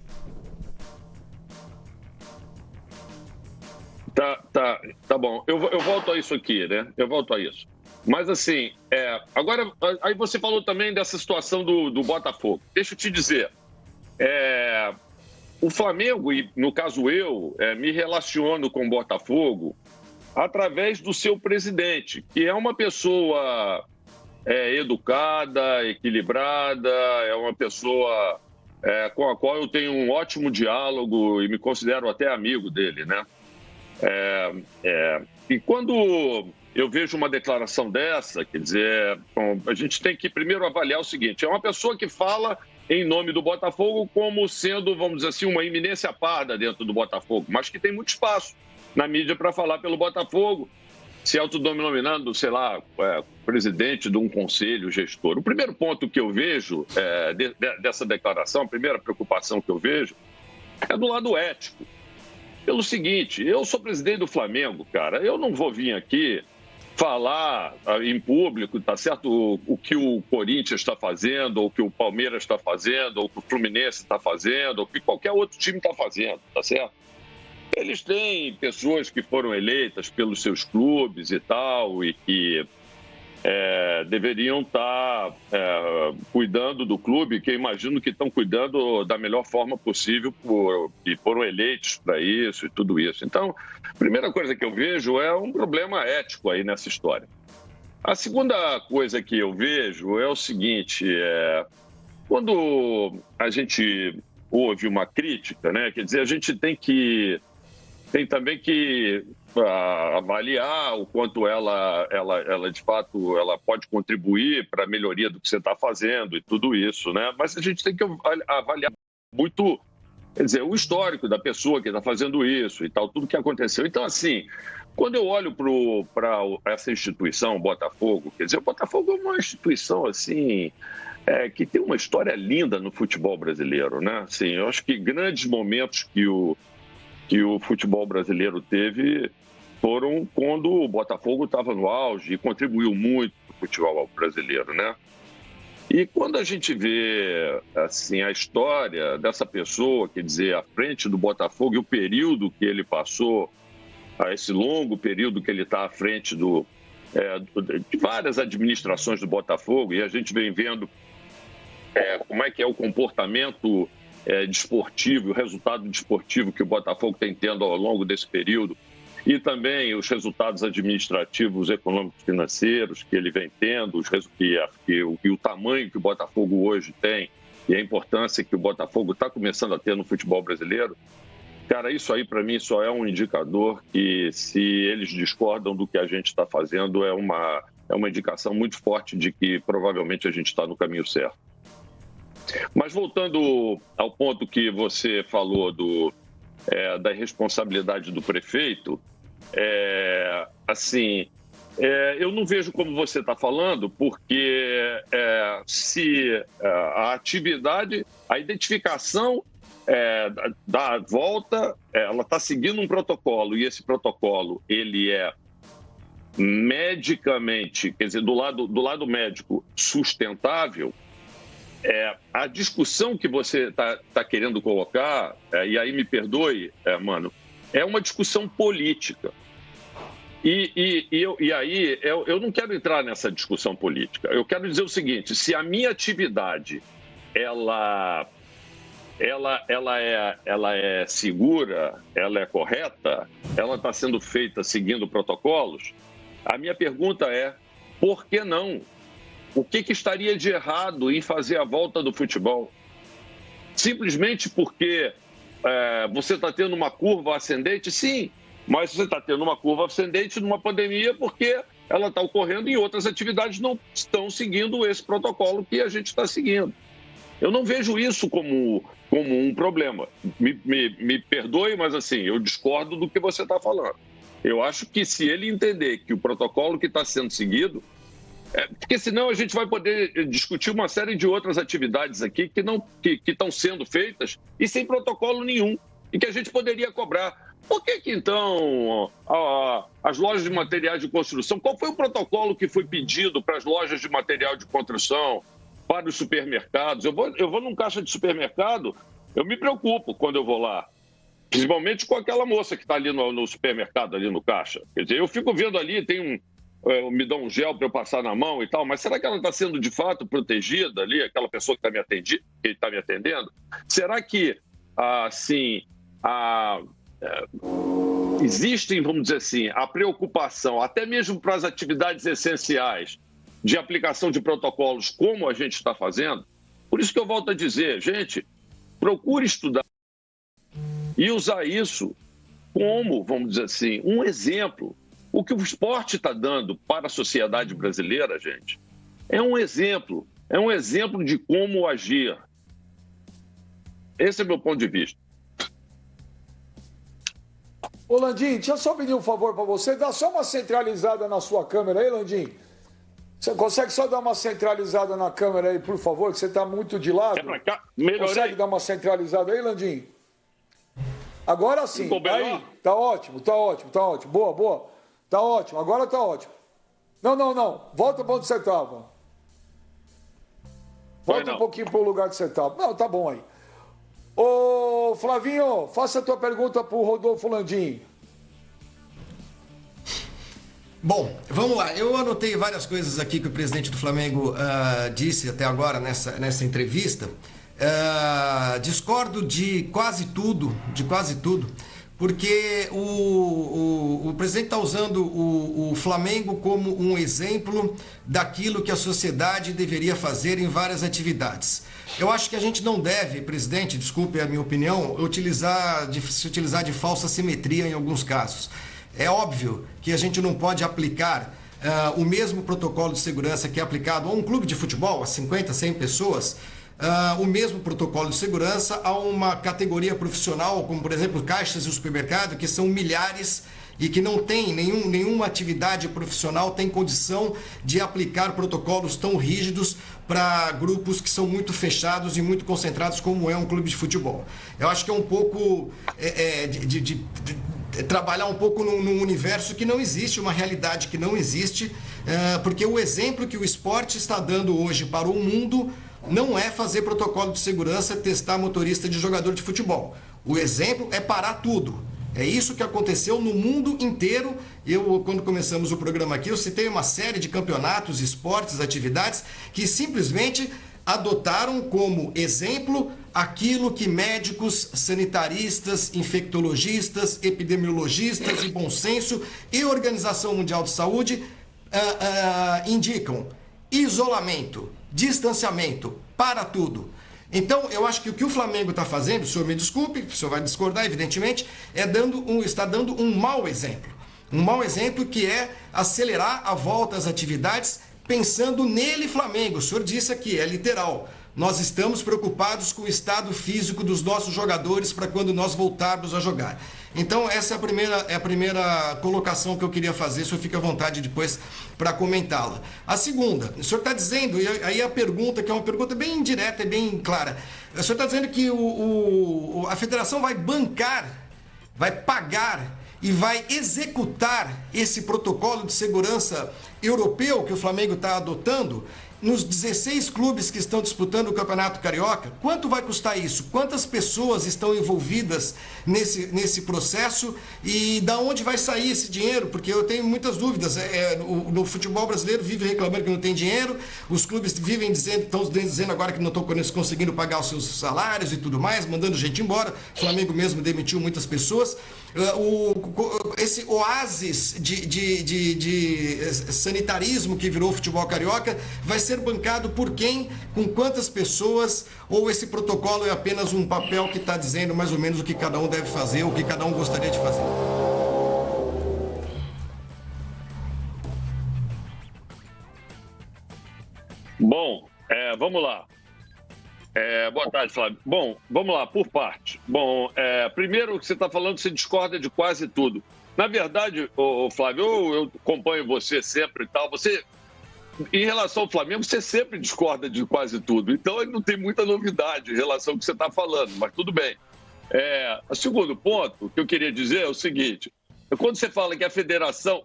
Tá bom. Eu volto a isso aqui, né? Eu volto a isso. Mas, assim, agora, aí você falou também dessa situação do Botafogo. Deixa eu te dizer, o Flamengo, e no caso eu, me relaciono com o Botafogo através do seu presidente, que é uma pessoa educada, equilibrada, é uma pessoa com a qual eu tenho um ótimo diálogo e me considero até amigo dele, né? E quando eu vejo uma declaração dessa, quer dizer, a gente tem que primeiro avaliar o seguinte: é uma pessoa que fala em nome do Botafogo como sendo, vamos dizer assim, uma iminência parda dentro do Botafogo, mas que tem muito espaço na mídia para falar pelo Botafogo, se autodenominando, sei lá, presidente de um conselho gestor. O primeiro ponto que eu vejo dessa declaração, a primeira preocupação que eu vejo, é do lado ético. Pelo seguinte, eu sou presidente do Flamengo, cara, eu não vou vir aqui falar em público, tá certo, o que o Corinthians está fazendo, ou o que o Palmeiras está fazendo, ou o que o Fluminense está fazendo, ou o que qualquer outro time está fazendo, tá certo? Eles têm pessoas que foram eleitas pelos seus clubes e tal, e que deveriam estar cuidando do clube, que eu imagino que estão cuidando da melhor forma possível e foram eleitos para isso e tudo isso. Então, a primeira coisa que eu vejo é um problema ético aí nessa história. A segunda coisa que eu vejo é o seguinte, quando a gente ouve uma crítica, né, quer dizer, a gente tem também que avaliar o quanto ela de fato, ela pode contribuir para a melhoria do que você está fazendo e tudo isso, né? Mas a gente tem que avaliar muito, quer dizer, o histórico da pessoa que está fazendo isso e tal, tudo que aconteceu. Então, assim, quando eu olho para essa instituição, o Botafogo, quer dizer, o Botafogo é uma instituição, assim, que tem uma história linda no futebol brasileiro, né? Assim, eu acho que grandes momentos que o futebol brasileiro teve foram quando o Botafogo estava no auge e contribuiu muito para o futebol brasileiro, né? E quando a gente vê assim, a história dessa pessoa, quer dizer, à frente do Botafogo e o período que ele passou, esse longo período que ele está à frente de várias administrações do Botafogo, e a gente vem vendo como é que é o comportamento desportivo, o resultado desportivo que o Botafogo tem tendo ao longo desse período, e também os resultados administrativos, econômicos, financeiros que ele vem tendo, e o tamanho que o Botafogo hoje tem, e a importância que o Botafogo está começando a ter no futebol brasileiro. Cara, isso aí para mim só é um indicador que, se eles discordam do que a gente está fazendo, é uma indicação muito forte de que provavelmente a gente está no caminho certo. Mas voltando ao ponto que você falou da responsabilidade do prefeito, eu não vejo como você está falando, porque se a atividade, a identificação da volta, ela está seguindo um protocolo, e esse protocolo ele é medicamente, quer dizer, do lado médico, sustentável. A discussão que você está querendo colocar, e aí me perdoe, mano, é uma discussão política. E aí eu não quero entrar nessa discussão política. Eu quero dizer o seguinte: se a minha atividade ela é segura, ela é correta, ela está sendo feita seguindo protocolos, a minha pergunta é: por que não? O que estaria de errado em fazer a volta do futebol? Simplesmente porque você está tendo uma curva ascendente? Sim, mas você está tendo uma curva ascendente numa pandemia porque ela está ocorrendo e outras atividades não estão seguindo esse protocolo que a gente está seguindo. Eu não vejo isso como um problema. Me perdoe, mas assim, eu discordo do que você está falando. Eu acho que se ele entender que o protocolo que está sendo seguido, porque senão a gente vai poder discutir uma série de outras atividades aqui que estão sendo feitas e sem protocolo nenhum, e que a gente poderia cobrar. Por que então as lojas de materiais de construção, qual foi o protocolo que foi pedido para as lojas de material de construção, para os supermercados? Eu vou num caixa de supermercado, eu me preocupo quando eu vou lá, principalmente com aquela moça que está ali no supermercado, ali no caixa. Quer dizer, eu fico vendo ali, me dá um gel para eu passar na mão e tal, mas será que ela está sendo de fato protegida ali, aquela pessoa que está me atendendo? Será que, assim, existem, vamos dizer assim, a preocupação, até mesmo para as atividades essenciais, de aplicação de protocolos como a gente está fazendo. Por isso que eu volto a dizer, gente, procure estudar e usar isso como, vamos dizer assim, um exemplo. O que o esporte está dando para a sociedade brasileira, gente, é um exemplo de como agir. Esse é o meu ponto de vista. Ô, Landim, deixa eu só pedir um favor para você. Dá só uma centralizada na sua câmera aí, Landim. Você consegue só dar uma centralizada na câmera aí, por favor, que você está muito de lado? É pra cá. Melhorei. Consegue dar uma centralizada aí, Landim? Agora sim. Ficou melhor? Aí, tá ótimo. Boa, boa. Tá ótimo, agora tá ótimo. Não. Volta para onde você estava. Volta um pouquinho para o lugar que você estava. Não, tá bom aí. Ô, Flavinho, faça a tua pergunta para o Rodolfo Landim. Bom, vamos lá. Eu anotei várias coisas aqui que o presidente do Flamengo disse até agora nessa entrevista. Discordo de quase tudo, porque o presidente está usando o Flamengo como um exemplo daquilo que a sociedade deveria fazer em várias atividades. Eu acho que a gente não deve, presidente, desculpe a minha opinião, se utilizar de falsa simetria em alguns casos. É óbvio que a gente não pode aplicar o mesmo protocolo de segurança que é aplicado a um clube de futebol, a 50, 100 pessoas, o mesmo protocolo de segurança a uma categoria profissional, como por exemplo caixas e supermercado, que são milhares e que não tem nenhuma atividade profissional tem condição de aplicar protocolos tão rígidos para grupos que são muito fechados e muito concentrados como é um clube de futebol. Eu acho que é um pouco de trabalhar um pouco num universo que não existe, uma realidade que não existe, porque o exemplo que o esporte está dando hoje para o mundo não é fazer protocolo de segurança, testar motorista de jogador de futebol. O exemplo é parar tudo. É isso que aconteceu no mundo inteiro. Quando começamos o programa aqui, eu citei uma série de campeonatos, esportes, atividades que simplesmente adotaram como exemplo aquilo que médicos, sanitaristas, infectologistas, epidemiologistas e bom senso e Organização Mundial de Saúde indicam: isolamento, distanciamento, para tudo. Então, eu acho que o que o Flamengo está fazendo, o senhor me desculpe, o senhor vai discordar, evidentemente, está dando um mau exemplo. Um mau exemplo que é acelerar a volta às atividades pensando nele, Flamengo. O senhor disse aqui, é literal. Nós estamos preocupados com o estado físico dos nossos jogadores para quando nós voltarmos a jogar. Então, essa é a primeira colocação que eu queria fazer. O senhor fica à vontade depois para comentá-la. A segunda, o senhor está dizendo, e aí a pergunta, que é uma pergunta bem indireta e bem clara. O senhor está dizendo que a federação vai bancar, vai pagar e vai executar esse protocolo de segurança europeu que o Flamengo está adotando nos 16 clubes que estão disputando o Campeonato Carioca. Quanto vai custar isso? Quantas pessoas estão envolvidas nesse processo e da onde vai sair esse dinheiro? Porque eu tenho muitas dúvidas. No futebol brasileiro vive reclamando que não tem dinheiro, os clubes estão dizendo agora que não estão conseguindo pagar os seus salários e tudo mais, mandando gente embora. O Flamengo mesmo demitiu muitas pessoas. Esse oásis de sanitarismo que virou o futebol carioca vai ser bancado por quem, com quantas pessoas, ou esse protocolo é apenas um papel que está dizendo mais ou menos o que cada um deve fazer, o que cada um gostaria de fazer? Bom, vamos lá. Boa tarde, Flávio. Bom, vamos lá, por parte. Bom, primeiro, o que você está falando, você discorda de quase tudo. Na verdade, Flávio, eu acompanho você sempre e tal. Você, em relação ao Flamengo, você sempre discorda de quase tudo. Então, não tem muita novidade em relação ao que você está falando, mas tudo bem. O segundo ponto que eu queria dizer é o seguinte: quando você fala que a federação,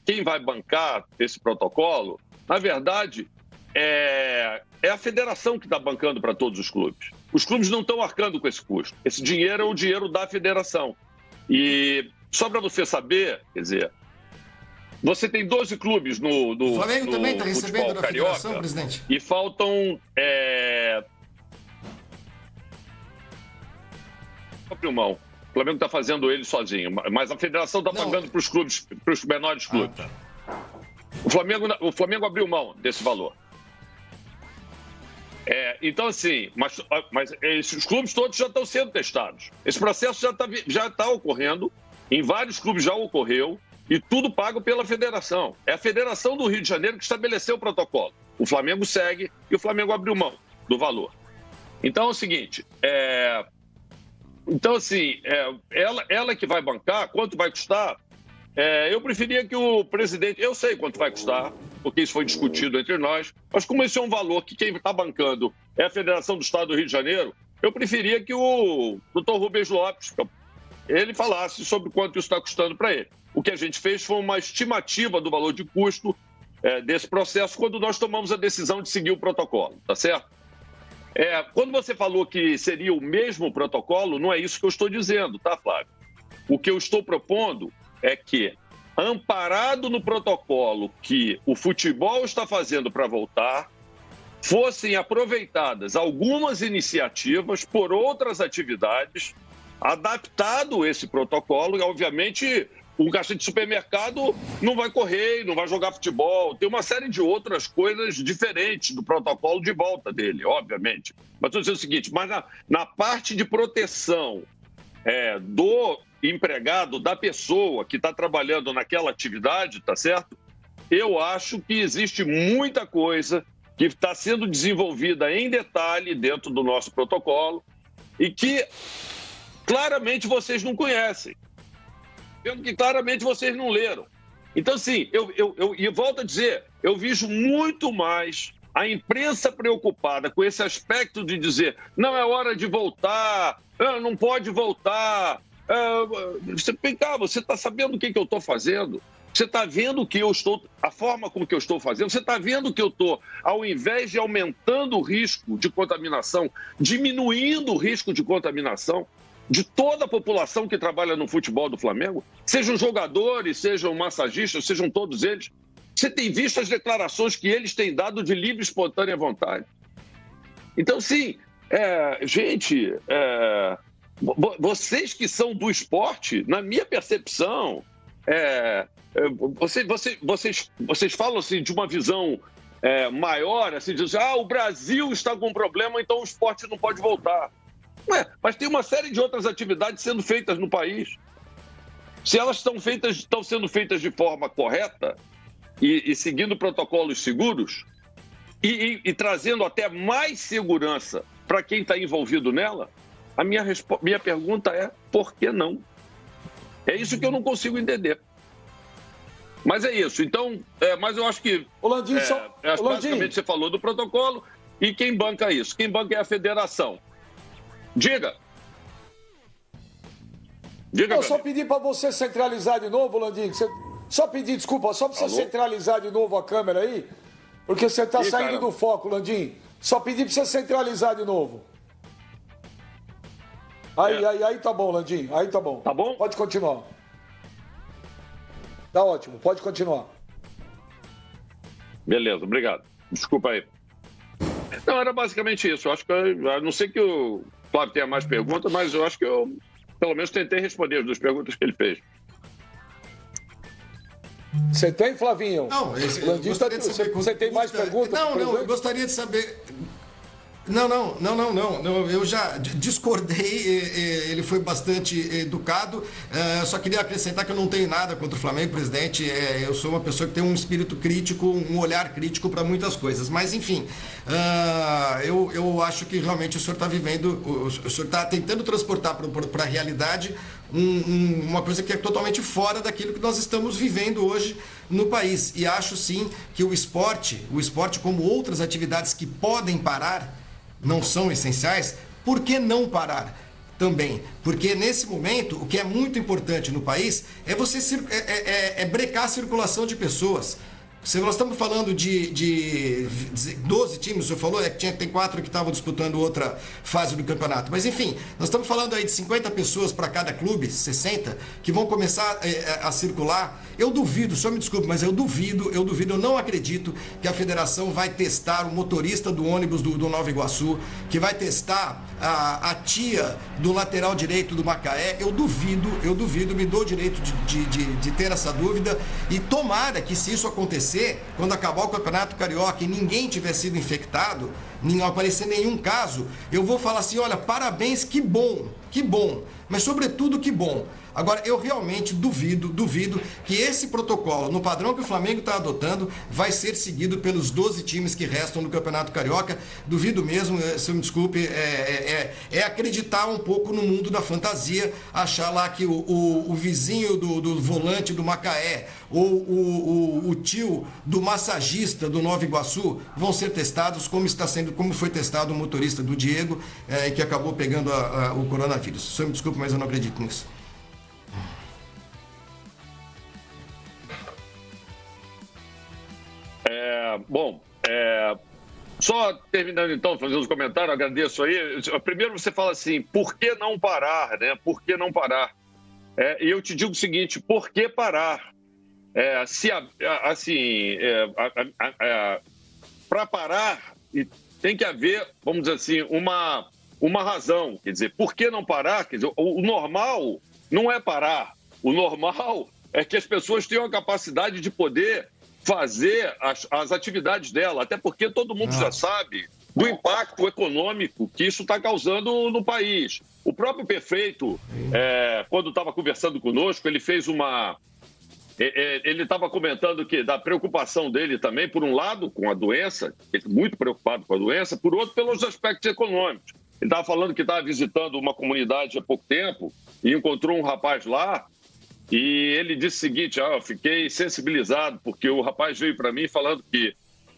quem vai bancar esse protocolo, na verdade, é a federação que está bancando para todos os clubes. Os clubes não estão arcando com esse custo. Esse dinheiro é o dinheiro da federação. E só para você saber, quer dizer, você tem 12 clubes no o Flamengo também está recebendo da federação, presidente? E faltam... Abriu mão. O Flamengo está fazendo ele sozinho, mas a federação está pagando para os clubes, para os menores clubes. O Flamengo abriu mão desse valor. Então, assim, mas esses clubes todos já estão sendo testados. Esse processo já está ocorrendo, em vários clubes já ocorreu, e tudo pago pela federação. É a Federação do Rio de Janeiro que estabeleceu o protocolo. O Flamengo segue e o Flamengo abriu mão do valor. Então é o seguinte, ela que vai bancar, quanto vai custar? Eu preferia que o presidente... Eu sei quanto vai custar, porque isso foi discutido entre nós, mas como esse é um valor que quem está bancando é a Federação do Estado do Rio de Janeiro, eu preferia que o Dr. Rubens Lopes, ele falasse sobre quanto isso está custando para ele. O que a gente fez foi uma estimativa do valor de custo desse processo quando nós tomamos a decisão de seguir o protocolo, tá certo? Quando você falou que seria o mesmo protocolo, não é isso que eu estou dizendo, tá, Flávio? O que eu estou propondo é que, amparado no protocolo que o futebol está fazendo para voltar, fossem aproveitadas algumas iniciativas por outras atividades, adaptado esse protocolo, e obviamente o caixa de supermercado não vai correr, não vai jogar futebol, tem uma série de outras coisas diferentes do protocolo de volta dele, obviamente. Mas estou dizendo o seguinte, mas na parte de proteção do empregado, da pessoa que está trabalhando naquela atividade, tá certo? Eu acho que existe muita coisa que está sendo desenvolvida em detalhe dentro do nosso protocolo e que claramente vocês não conhecem. Vendo que claramente vocês não leram. Então, sim, eu volto a dizer, eu vejo muito mais a imprensa preocupada com esse aspecto de dizer não é hora de voltar, não pode voltar. Vem cá, você está sabendo o que eu estou fazendo? Você está vendo que eu estou, a forma como que eu estou fazendo? Você está vendo que eu estou, ao invés de aumentando o risco de contaminação, diminuindo o risco de contaminação de toda a população que trabalha no futebol do Flamengo? Sejam jogadores, sejam massagistas, sejam todos eles. Você tem visto as declarações que eles têm dado de livre e espontânea vontade. Então, sim, gente, vocês que são do esporte, na minha percepção, vocês falam assim, de uma visão maior, assim, dizem, o Brasil está com um problema, então o esporte não pode voltar. Mas tem uma série de outras atividades sendo feitas no país. Se elas estão sendo feitas de forma correta e seguindo protocolos seguros e trazendo até mais segurança para quem está envolvido nela, a minha pergunta é, por que não? É isso que eu não consigo entender. Mas é isso. Então, mas eu acho que basicamente você falou do protocolo e quem banca isso? Quem banca é a federação. Diga. Eu só pedi para você centralizar de novo, Landim. Só pedir desculpa, só para você centralizar de novo a câmera aí, porque você está saindo do foco, Landim. Só pedir para você centralizar de novo. Aí tá bom, Landim. Aí tá bom. Tá bom? Pode continuar. Tá ótimo, pode continuar. Beleza, obrigado. Desculpa aí. Não, era basicamente isso. Eu acho que, a não ser que o Flávio tenha mais perguntas, mas eu acho que eu, pelo menos, tentei responder as duas perguntas que ele fez. Você tem, Flavinho? Não, você tem mais perguntas? Não, eu gostaria de saber... Não, eu já discordei, ele foi bastante educado, só queria acrescentar que eu não tenho nada contra o Flamengo, presidente, eu sou uma pessoa que tem um espírito crítico, um olhar crítico para muitas coisas, mas enfim, eu acho que realmente o senhor está vivendo, o senhor está tentando transportar para a realidade uma coisa que é totalmente fora daquilo que nós estamos vivendo hoje no país, e acho sim que o esporte como outras atividades que podem parar, não são essenciais, por que não parar também? Porque nesse momento, o que é muito importante no país é você brecar a circulação de pessoas. Se nós estamos falando de 12 times, o senhor falou, tem 4 que estavam disputando outra fase do campeonato. Mas, enfim, nós estamos falando aí de 50 pessoas para cada clube, 60, que vão começar a circular. Eu duvido, só me desculpe, mas eu duvido, eu não acredito que a federação vai testar o motorista do ônibus do Nova Iguaçu, que vai testar a tia do lateral direito do Macaé. Eu duvido, me dou o direito de ter essa dúvida. E tomara que, se isso acontecer, quando acabar o Campeonato Carioca e ninguém tiver sido infectado, não aparecer nenhum caso, eu vou falar assim, olha, parabéns, que bom, mas sobretudo que bom. Agora, eu realmente duvido que esse protocolo, no padrão que o Flamengo está adotando, vai ser seguido pelos 12 times que restam no Campeonato Carioca. Duvido mesmo, se me desculpe, é acreditar um pouco no mundo da fantasia, achar lá que o vizinho do volante do Macaé ou o tio do massagista do Nova Iguaçu vão ser testados como foi testado o motorista do Diego, que acabou pegando o coronavírus. Só me desculpe, mas eu não acredito nisso. Só terminando então, fazendo os comentários, agradeço aí. Primeiro você fala assim, por que não parar, né? Por que não parar? E eu te digo o seguinte, por que parar? Para parar, tem que haver, vamos dizer assim, uma razão. Quer dizer, por que não parar? Quer dizer, o normal não é parar. O normal é que as pessoas tenham a capacidade de poder fazer as atividades dela, até porque todo mundo já sabe do impacto econômico que isso está causando no país. O próprio prefeito, quando estava conversando conosco, ele fez ele estava comentando da preocupação dele também, por um lado, com a doença, ele muito preocupado com a doença, por outro, pelos aspectos econômicos. Ele estava falando que estava visitando uma comunidade há pouco tempo e encontrou um rapaz lá. E ele disse o seguinte, eu fiquei sensibilizado, porque o rapaz veio para mim falando que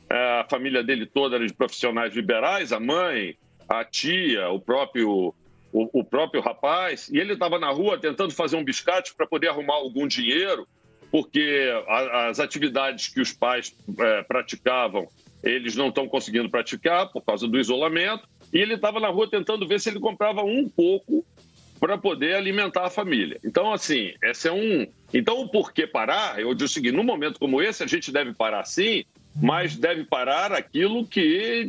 a família dele toda era de profissionais liberais, a mãe, a tia, o próprio rapaz, e ele estava na rua tentando fazer um biscate para poder arrumar algum dinheiro, porque as atividades que os pais praticavam, eles não estão conseguindo praticar por causa do isolamento, e ele estava na rua tentando ver se ele comprava um pouco para poder alimentar a família. Então, assim, esse é um... Então, o porquê parar, eu digo o seguinte, num momento como esse, a gente deve parar sim, mas deve parar aquilo que,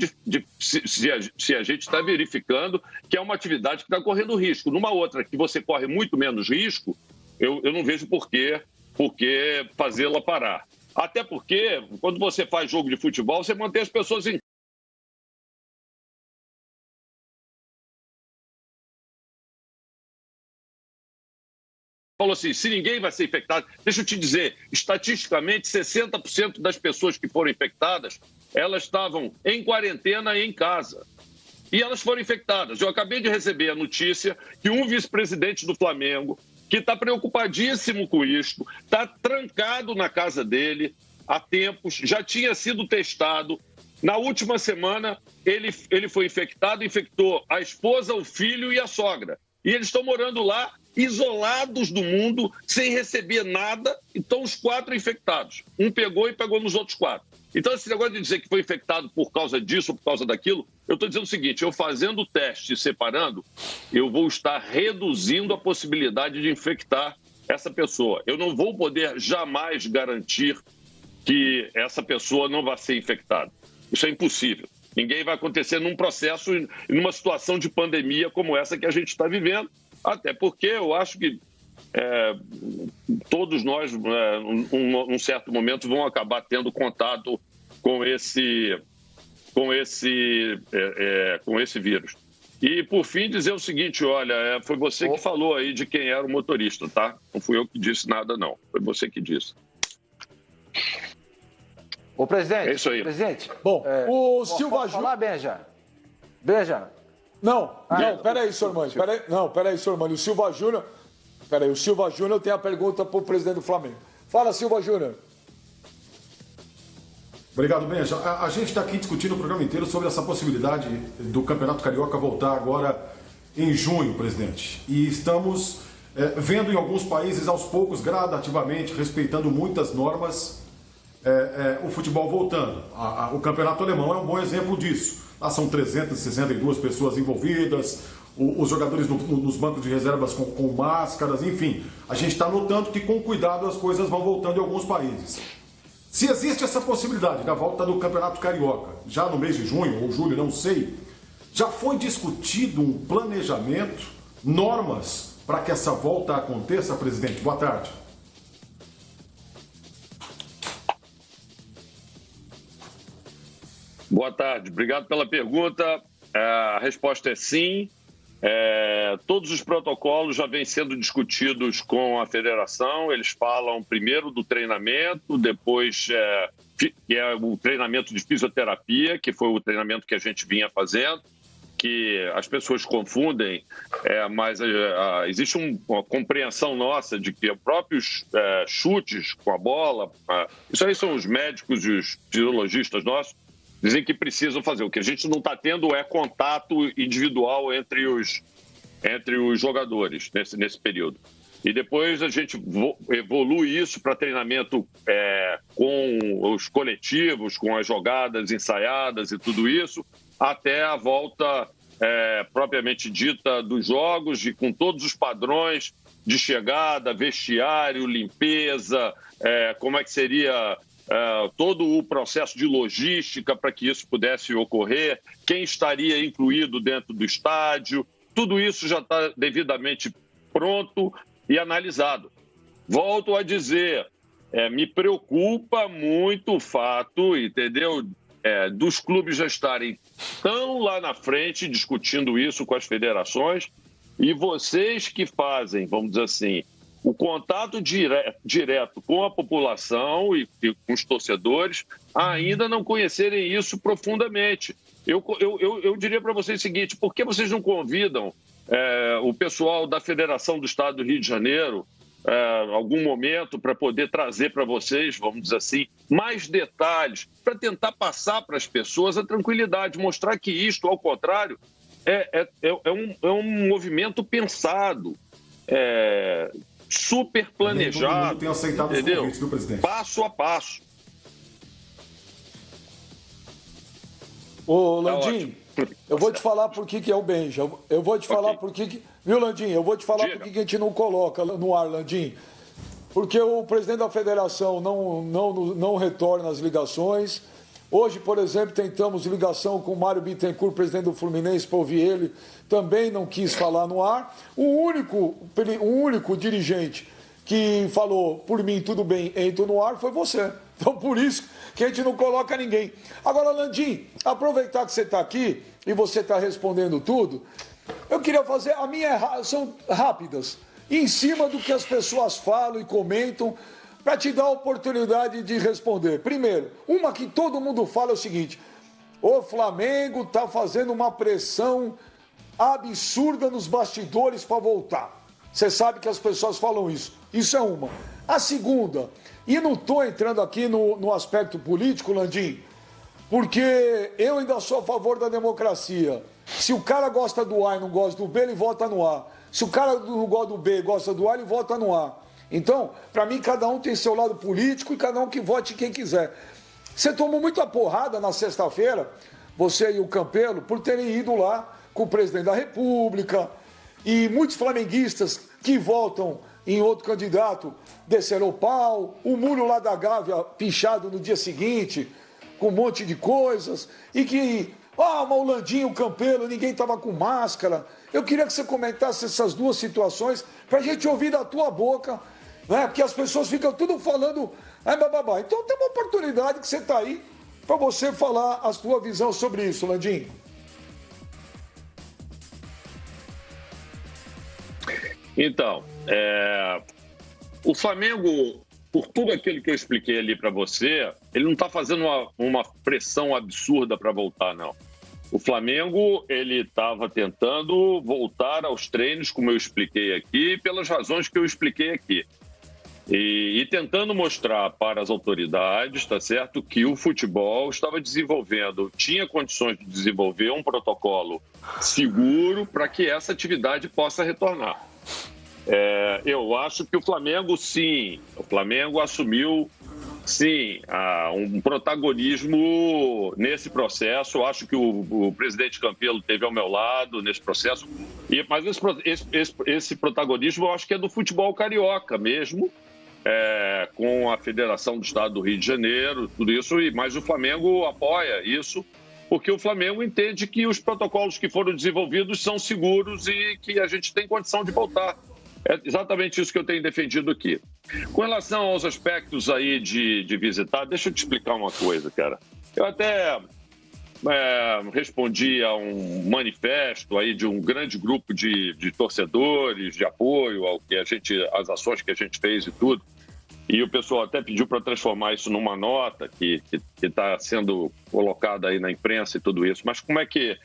se a gente está verificando que é uma atividade que está correndo risco. Numa outra que você corre muito menos risco, eu não vejo por que fazê-la parar. Até porque, quando você faz jogo de futebol, você mantém as pessoas em... Falou assim, se ninguém vai ser infectado, deixa eu te dizer, estatisticamente 60% das pessoas que foram infectadas, elas estavam em quarentena e em casa. E elas foram infectadas. Eu acabei de receber a notícia que um vice-presidente do Flamengo, que está preocupadíssimo com isso, está trancado na casa dele há tempos, já tinha sido testado. Na última semana, ele foi infectado, infectou a esposa, o filho e a sogra. E eles estão morando lá, isolados do mundo, sem receber nada, então os 4 infectados. Um pegou e pegou nos outros 4. Então, esse negócio de dizer que foi infectado por causa disso ou por causa daquilo, eu estou dizendo o seguinte, eu fazendo o teste e separando, eu vou estar reduzindo a possibilidade de infectar essa pessoa. Eu não vou poder jamais garantir que essa pessoa não vai ser infectada. Isso é impossível. Ninguém vai acontecer num processo, numa situação de pandemia como essa que a gente está vivendo, até porque eu acho que todos nós, num certo momento, vão acabar tendo contato com esse vírus. E, por fim, dizer o seguinte, olha, foi você que falou aí de quem era o motorista, tá? Não fui eu que disse nada, não. Foi você que disse. Ô, presidente. É isso aí. Presidente. Bom, o Silva Júnior... falar, Benja? Benja? Não, peraí, senhor Mano. Peraí, senhor Mano. O Silva Júnior... Peraí, o Silva Júnior tem a pergunta para o presidente do Flamengo. Fala, Silva Júnior. Obrigado, Benja. A gente está aqui discutindo o programa inteiro sobre essa possibilidade do Campeonato Carioca voltar agora em junho, presidente. E estamos vendo em alguns países, aos poucos, gradativamente, respeitando muitas normas, o futebol voltando. O campeonato alemão é um bom exemplo disso. Lá são 362 pessoas envolvidas, os jogadores nos bancos de reservas com máscaras, enfim. A gente está notando que com cuidado as coisas vão voltando em alguns países. Se existe essa possibilidade da volta do Campeonato Carioca, já no mês de junho ou julho, não sei, já foi discutido um planejamento, normas para que essa volta aconteça, presidente? Boa tarde. Boa tarde, obrigado pela pergunta. A resposta é sim. Todos os protocolos já vêm sendo discutidos com a federação. Eles falam primeiro do treinamento, depois que é o treinamento de fisioterapia, que foi o treinamento que a gente vinha fazendo, que as pessoas confundem, mas existe uma compreensão nossa de que os próprios chutes com a bola, isso aí são os médicos e os fisiologistas nossos, dizem que precisam fazer. O que a gente não está tendo é contato individual entre os jogadores nesse período. E depois a gente evolui isso para treinamento com os coletivos, com as jogadas ensaiadas e tudo isso, até a volta propriamente dita dos jogos e com todos os padrões de chegada, vestiário, limpeza, como é que seria todo o processo de logística para que isso pudesse ocorrer, quem estaria incluído dentro do estádio, tudo isso já está devidamente pronto e analisado. Volto a dizer, me preocupa muito o fato, entendeu, dos clubes já estarem tão lá na frente discutindo isso com as federações e vocês que fazem, vamos dizer assim, o contato direto com a população e com os torcedores ainda não conhecerem isso profundamente. Eu diria para vocês o seguinte, por que vocês não convidam o pessoal da Federação do Estado do Rio de Janeiro algum momento para poder trazer para vocês, vamos dizer assim, mais detalhes, para tentar passar para as pessoas a tranquilidade, mostrar que isto, ao contrário, é um movimento pensado, super planejado, tem aceitado entendeu? Os convites do presidente. Passo a passo. Ô, Landim, eu vou te falar por que é o Benja. Eu vou te falar por que... Viu, Landim? Eu vou te falar por que a gente não coloca no ar, Landim. Porque o presidente da federação não retorna as ligações. Hoje, por exemplo, tentamos ligação com o Mário Bittencourt, presidente do Fluminense, para ouvir ele. Também não quis falar no ar. O único dirigente que falou, por mim, tudo bem, entro no ar, foi você. Então, por isso que a gente não coloca ninguém. Agora, Landim, aproveitar que você está aqui e você está respondendo tudo, eu queria fazer... são rápidas, em cima do que as pessoas falam e comentam, para te dar a oportunidade de responder. Primeiro, uma que todo mundo fala é o seguinte: o Flamengo está fazendo uma pressão absurda nos bastidores para voltar. Você sabe que as pessoas falam isso. Isso é uma. A segunda, e não estou entrando aqui no aspecto político, Landim, porque eu ainda sou a favor da democracia. Se o cara gosta do A e não gosta do B, ele vota no A. Se o cara não gosta do B e gosta do A, ele vota no A. Então, para mim, cada um tem seu lado político e cada um que vote quem quiser. Você tomou muita porrada na sexta-feira, você e o Campelo, por terem ido lá com o presidente da República, e muitos flamenguistas que votam em outro candidato desceram o pau, o muro lá da Gávea pichado no dia seguinte, com um monte de coisas, e que, mas o Landinho, o Campelo, ninguém estava com máscara. Eu queria que você comentasse essas duas situações, para a gente ouvir da tua boca, né? Porque as pessoas ficam tudo falando, bababá. Então tem uma oportunidade que você está aí para você falar a sua visão sobre isso, Landim. Então, o Flamengo, por tudo aquilo que eu expliquei ali para você, ele não está fazendo uma pressão absurda para voltar, não. O Flamengo, ele estava tentando voltar aos treinos, como eu expliquei aqui, pelas razões que eu expliquei aqui. E tentando mostrar para as autoridades, tá certo, que o futebol estava desenvolvendo, tinha condições de desenvolver um protocolo seguro para que essa atividade possa retornar. Eu acho que o Flamengo, sim, o Flamengo assumiu Sim, um protagonismo nesse processo. Eu acho que o presidente Campelo esteve ao meu lado nesse processo. Mas esse protagonismo eu acho que é do futebol carioca mesmo, com a Federação do Estado do Rio de Janeiro, tudo isso. Mas o Flamengo apoia isso, porque o Flamengo entende que os protocolos que foram desenvolvidos são seguros e que a gente tem condição de voltar. É exatamente isso que eu tenho defendido aqui. Com relação aos aspectos aí de visitar, deixa eu te explicar uma coisa, cara. Eu até respondi a um manifesto aí de um grande grupo de torcedores, de apoio ao que as ações que a gente fez e tudo. E o pessoal até pediu para transformar isso numa nota que está sendo colocada aí na imprensa e tudo isso. Mas como é que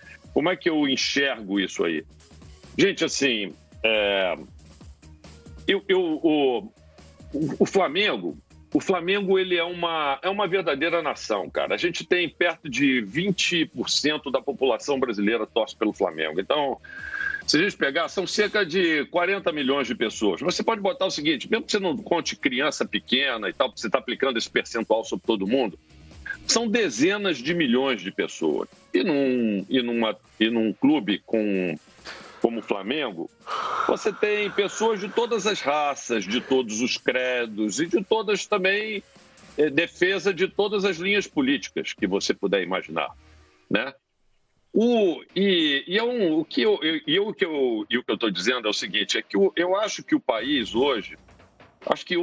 eu enxergo isso aí? Gente, assim, o Flamengo ele é uma verdadeira nação, cara. A gente tem perto de 20% da população brasileira torce pelo Flamengo. Então, se a gente pegar, são cerca de 40 milhões de pessoas. Você pode botar o seguinte, mesmo que você não conte criança pequena e tal, porque você está aplicando esse percentual sobre todo mundo, são dezenas de milhões de pessoas. E num clube como o Flamengo, você tem pessoas de todas as raças, de todos os credos e de todas também defesa de todas as linhas políticas que você puder imaginar, né? O que eu estou dizendo é o seguinte, é que eu acho que o país hoje, acho que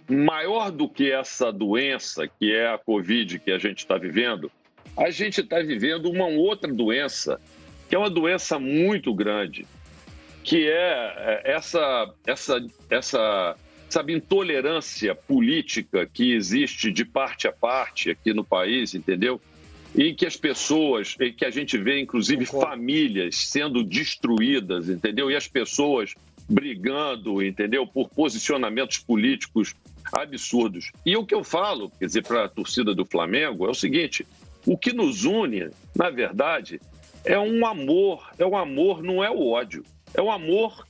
maior do que essa doença, que é a Covid que a gente está vivendo, a gente está vivendo uma outra doença, que é uma doença muito grande, que é essa intolerância política que existe de parte a parte aqui no país, entendeu? E que as pessoas, e que a gente vê, inclusive, famílias sendo destruídas, entendeu? E as pessoas brigando, entendeu? Por posicionamentos políticos absurdos. E o que eu falo, quer dizer, para a torcida do Flamengo é o seguinte, o que nos une, na verdade, é um amor, não é o ódio, é um amor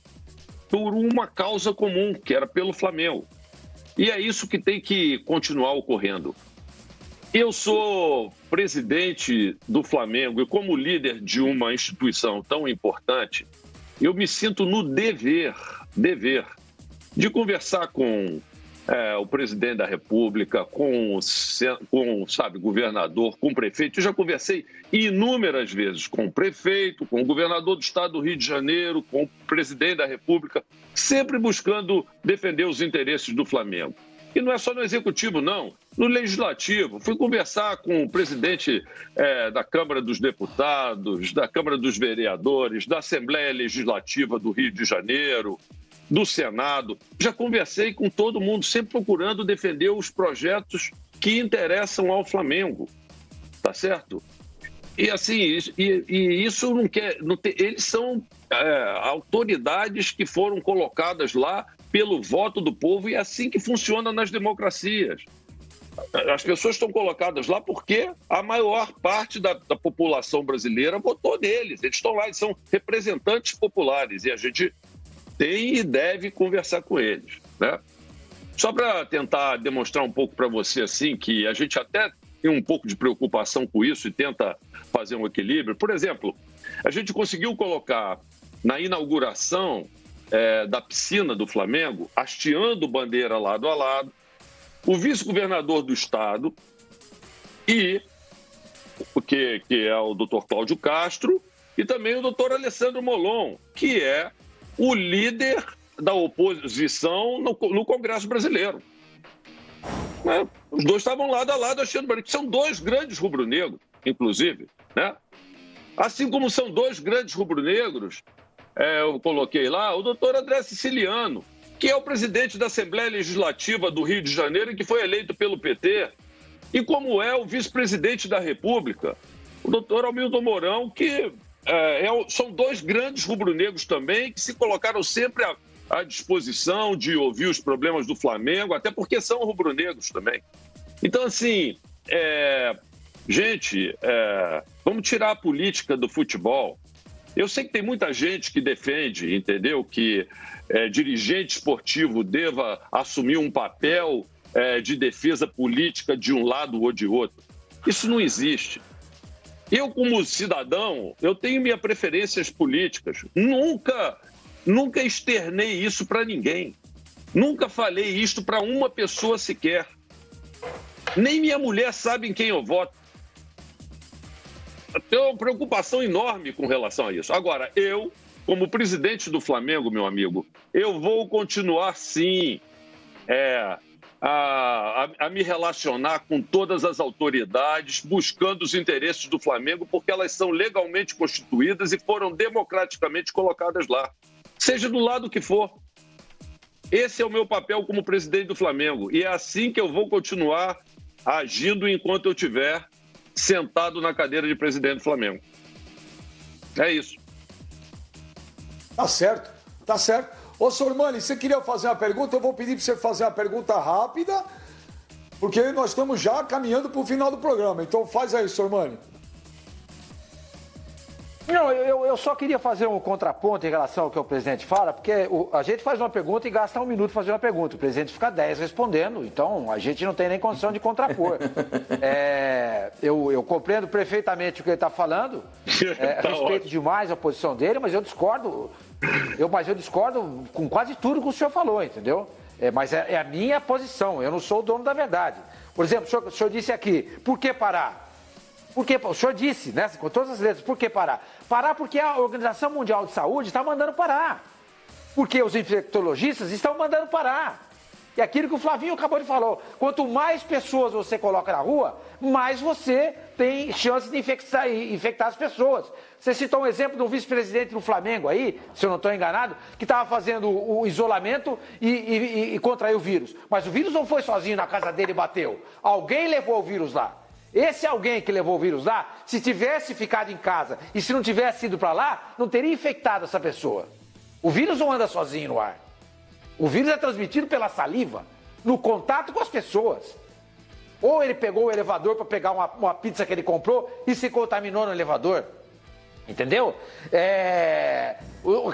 por uma causa comum, que era pelo Flamengo. E é isso que tem que continuar ocorrendo. Eu sou presidente do Flamengo e como líder de uma instituição tão importante, eu me sinto no dever de conversar com o presidente da República, com o governador, com o prefeito. Eu já conversei inúmeras vezes com o prefeito, com o governador do estado do Rio de Janeiro, com o presidente da República, sempre buscando defender os interesses do Flamengo. E não é só no Executivo, não. No Legislativo, fui conversar com o presidente da Câmara dos Deputados, da Câmara dos Vereadores, da Assembleia Legislativa do Rio de Janeiro, do Senado. Já conversei com todo mundo, sempre procurando defender os projetos que interessam ao Flamengo, tá certo? E assim, isso não quer... eles são autoridades que foram colocadas lá pelo voto do povo e é assim que funciona nas democracias. As pessoas estão colocadas lá porque a maior parte da população brasileira votou neles. Eles estão lá, eles são representantes populares e a gente tem e deve conversar com eles, né? Só para tentar demonstrar um pouco para você assim que a gente até tem um pouco de preocupação com isso e tenta fazer um equilíbrio. Por exemplo, a gente conseguiu colocar na inauguração da piscina do Flamengo, hasteando bandeira lado a lado, o vice-governador do estado e que é o doutor Cláudio Castro e também o doutor Alessandro Molon, que é o líder da oposição no Congresso Brasileiro. Os dois estavam lado a lado hasteando bandeira, que são dois grandes rubro-negros, inclusive, né? Assim como são dois grandes rubro-negros, eu coloquei lá o doutor André Siciliano, que é o presidente da Assembleia Legislativa do Rio de Janeiro e que foi eleito pelo PT, e como é o vice-presidente da República, o doutor Hamilton Mourão, que são dois grandes rubro-negros também, que se colocaram sempre à disposição de ouvir os problemas do Flamengo, até porque são rubro-negros também. Então, assim, gente, vamos tirar a política do futebol. Eu sei que tem muita gente que defende, entendeu, que dirigente esportivo deva assumir um papel de defesa política de um lado ou de outro. Isso não existe. Eu, como cidadão, eu tenho minhas preferências políticas. Nunca externei isso para ninguém. Nunca falei isto para uma pessoa sequer. Nem minha mulher sabe em quem eu voto. Eu tenho uma preocupação enorme com relação a isso. Agora, eu, como presidente do Flamengo, meu amigo, eu vou continuar, sim, a me relacionar com todas as autoridades, buscando os interesses do Flamengo, porque elas são legalmente constituídas e foram democraticamente colocadas lá, seja do lado que for. Esse é o meu papel como presidente do Flamengo e é assim que eu vou continuar agindo enquanto eu estiver sentado na cadeira de presidente do Flamengo. É isso. Tá certo, tá certo. Ô, Sormani, você queria fazer uma pergunta? Eu vou pedir para você fazer uma pergunta rápida, porque nós estamos já caminhando para o final do programa. Então faz aí, Sormani. Não, eu só queria fazer um contraponto em relação ao que o presidente fala, porque a gente faz uma pergunta e gasta 1 minuto fazendo uma pergunta. O presidente fica 10 respondendo, então a gente não tem nem condição de contrapor. Eu compreendo perfeitamente o que ele está falando, respeito demais a posição dele, mas eu discordo. Mas eu discordo com quase tudo que o senhor falou, entendeu? Mas é a minha posição, eu não sou o dono da verdade. Por exemplo, o senhor disse aqui, por que parar? Porque o senhor disse, né, com todas as letras, por que parar? Parar porque a Organização Mundial de Saúde está mandando parar. Porque os infectologistas estão mandando parar. E aquilo que o Flavinho acabou de falar, quanto mais pessoas você coloca na rua, mais você tem chance de infectar as pessoas. Você citou um exemplo de um vice-presidente do Flamengo aí, se eu não estou enganado, que estava fazendo o isolamento e contraiu o vírus. Mas o vírus não foi sozinho na casa dele e bateu. Alguém levou o vírus lá. Esse alguém que levou o vírus lá, se tivesse ficado em casa e se não tivesse ido para lá, não teria infectado essa pessoa. O vírus não anda sozinho no ar. O vírus é transmitido pela saliva, no contato com as pessoas. Ou ele pegou o elevador para pegar uma pizza que ele comprou e se contaminou no elevador. Entendeu?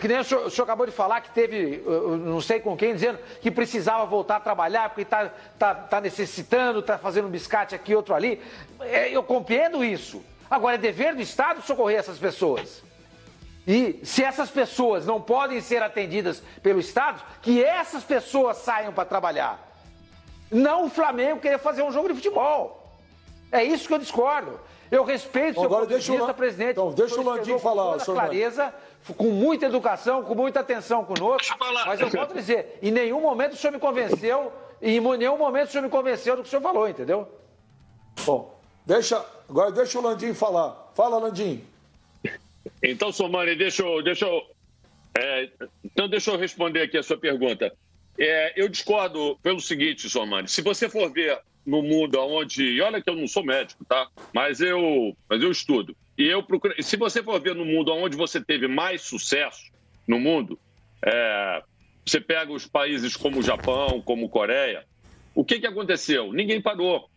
Que nem o senhor acabou de falar que teve, não sei com quem, dizendo que precisava voltar a trabalhar porque está necessitando, está fazendo um biscate aqui, outro ali. Eu compreendo isso. Agora, é dever do Estado socorrer essas pessoas. E se essas pessoas não podem ser atendidas pelo Estado, que essas pessoas saiam para trabalhar. Não o Flamengo querer fazer um jogo de futebol. É isso que eu discordo. Eu respeito o seu ponto de vista, presidente. Então, deixa o Landim falar, com clareza, com muita educação, com muita atenção conosco. Mas eu volto a dizer, em nenhum momento o senhor me convenceu, em nenhum momento o senhor me convenceu do que o senhor falou, entendeu? Bom, agora deixa o Landim falar. Fala, Landim. Então, Sormani, deixa eu responder aqui a sua pergunta. Eu discordo pelo seguinte, Sormani, se você for ver no mundo onde, e olha que eu não sou médico, tá? Mas eu estudo. E eu procuro, se você for ver no mundo onde você teve mais sucesso no mundo, você pega os países como o Japão, como Coreia, o que aconteceu? Ninguém parou.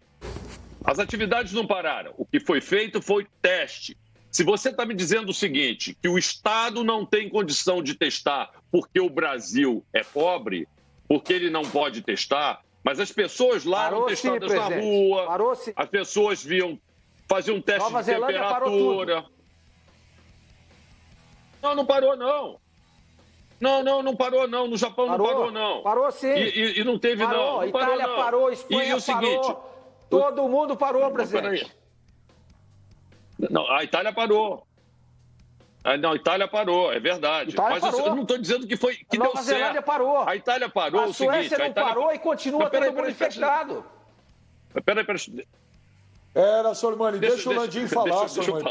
As atividades não pararam. O que foi feito foi teste. Se você está me dizendo o seguinte, que o Estado não tem condição de testar porque o Brasil é pobre, porque ele não pode testar, mas as pessoas lá eram testadas na rua, as pessoas faziam um teste de temperatura. Não parou, não. Não parou, não. No Japão não parou, não. Parou sim. E não teve, não. Não parou, Itália não. Parou, Espanha parou. Todo mundo parou, presidente. Não, a Itália parou. Não, a Itália parou, é verdade. Mas eu não estou dizendo que deu certo. A Nova Zelândia parou. A Itália parou, a Suécia não parou e continua todo mundo infectado. Peraí. Era, Sormani, deixa o Landim falar, Sormani.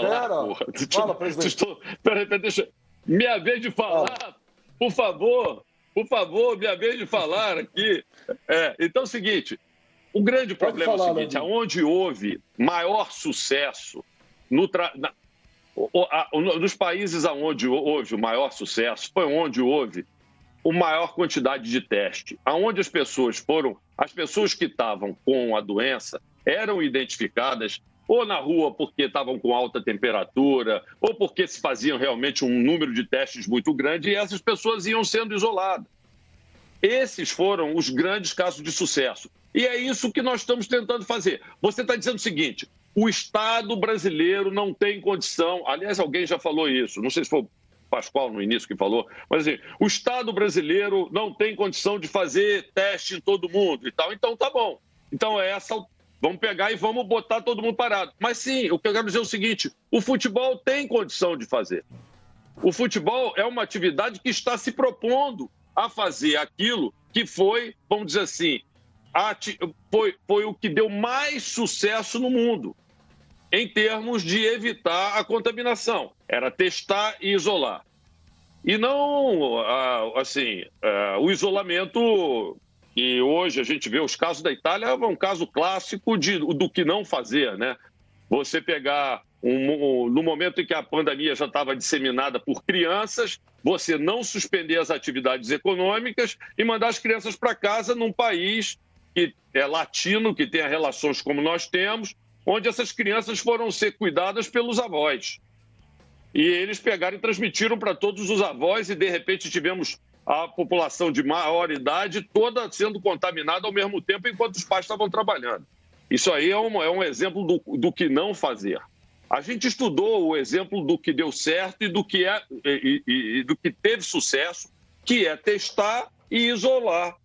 Fala, presidente. Peraí, deixa. Minha vez de falar, por favor, minha vez de falar aqui. Então é o seguinte, o grande problema é o seguinte, aonde houve maior sucesso nos países onde houve o maior sucesso, foi onde houve a maior quantidade de teste. Onde as pessoas que estavam com a doença eram identificadas ou na rua porque estavam com alta temperatura, ou porque se faziam realmente um número de testes muito grande e essas pessoas iam sendo isoladas. Esses foram os grandes casos de sucesso. E é isso que nós estamos tentando fazer. Você está dizendo o seguinte, o Estado brasileiro não tem condição, aliás, alguém já falou isso, não sei se foi o Pascoal no início que falou, mas assim, o Estado brasileiro não tem condição de fazer teste em todo mundo e tal, então tá bom. Então vamos pegar e vamos botar todo mundo parado. Mas sim, o que eu quero dizer é o seguinte, o futebol tem condição de fazer. O futebol é uma atividade que está se propondo a fazer aquilo que foi, vamos dizer assim, foi o que deu mais sucesso no mundo, em termos de evitar a contaminação. Era testar e isolar. E não, assim, o isolamento, e hoje a gente vê os casos da Itália, é um caso clássico do que não fazer, né? Você pegar, no momento em que a pandemia já estava disseminada por crianças, você não suspender as atividades econômicas e mandar as crianças para casa num país que é latino, que tem relações como nós temos, onde essas crianças foram ser cuidadas pelos avós. E eles pegaram e transmitiram para todos os avós e, de repente, tivemos a população de maior idade toda sendo contaminada ao mesmo tempo enquanto os pais estavam trabalhando. Isso aí é um exemplo do que não fazer. A gente estudou o exemplo do que deu certo e do que teve sucesso, que é testar e isolar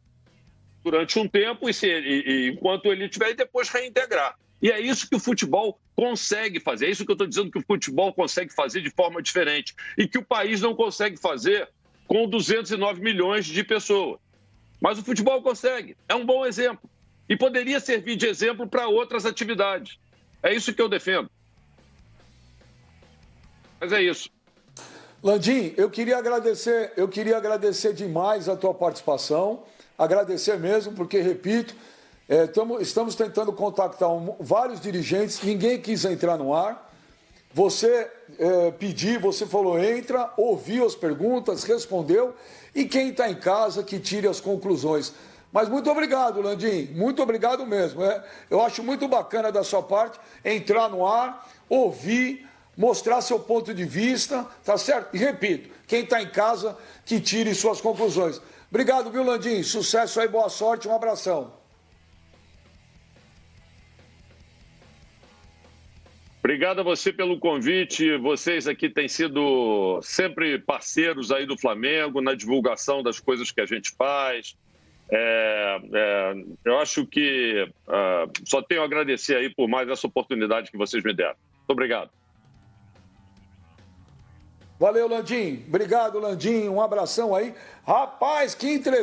durante um tempo, enquanto ele tiver, e depois reintegrar. E é isso que o futebol consegue fazer. É isso que eu estou dizendo que o futebol consegue fazer de forma diferente e que o país não consegue fazer com 209 milhões de pessoas. Mas o futebol consegue. É um bom exemplo. E poderia servir de exemplo para outras atividades. É isso que eu defendo. Mas é isso. Landim, eu queria agradecer demais a tua participação. Agradecer mesmo, porque, repito, estamos tentando contactar vários dirigentes, ninguém quis entrar no ar. Você pediu, você falou, entra, ouviu as perguntas, respondeu, e quem está em casa que tire as conclusões. Mas muito obrigado, Landim, muito obrigado mesmo. Eu acho muito bacana da sua parte entrar no ar, ouvir, mostrar seu ponto de vista, tá certo? E repito, quem está em casa que tire suas conclusões. Obrigado, viu, Landim? Sucesso aí, boa sorte, um abração. Obrigado a você pelo convite. Vocês aqui têm sido sempre parceiros aí do Flamengo na divulgação das coisas que a gente faz. Eu acho que só tenho a agradecer aí por mais essa oportunidade que vocês me deram. Muito obrigado. Valeu, Landim. Obrigado, Landim. Um abração aí. Rapaz, que entrevista.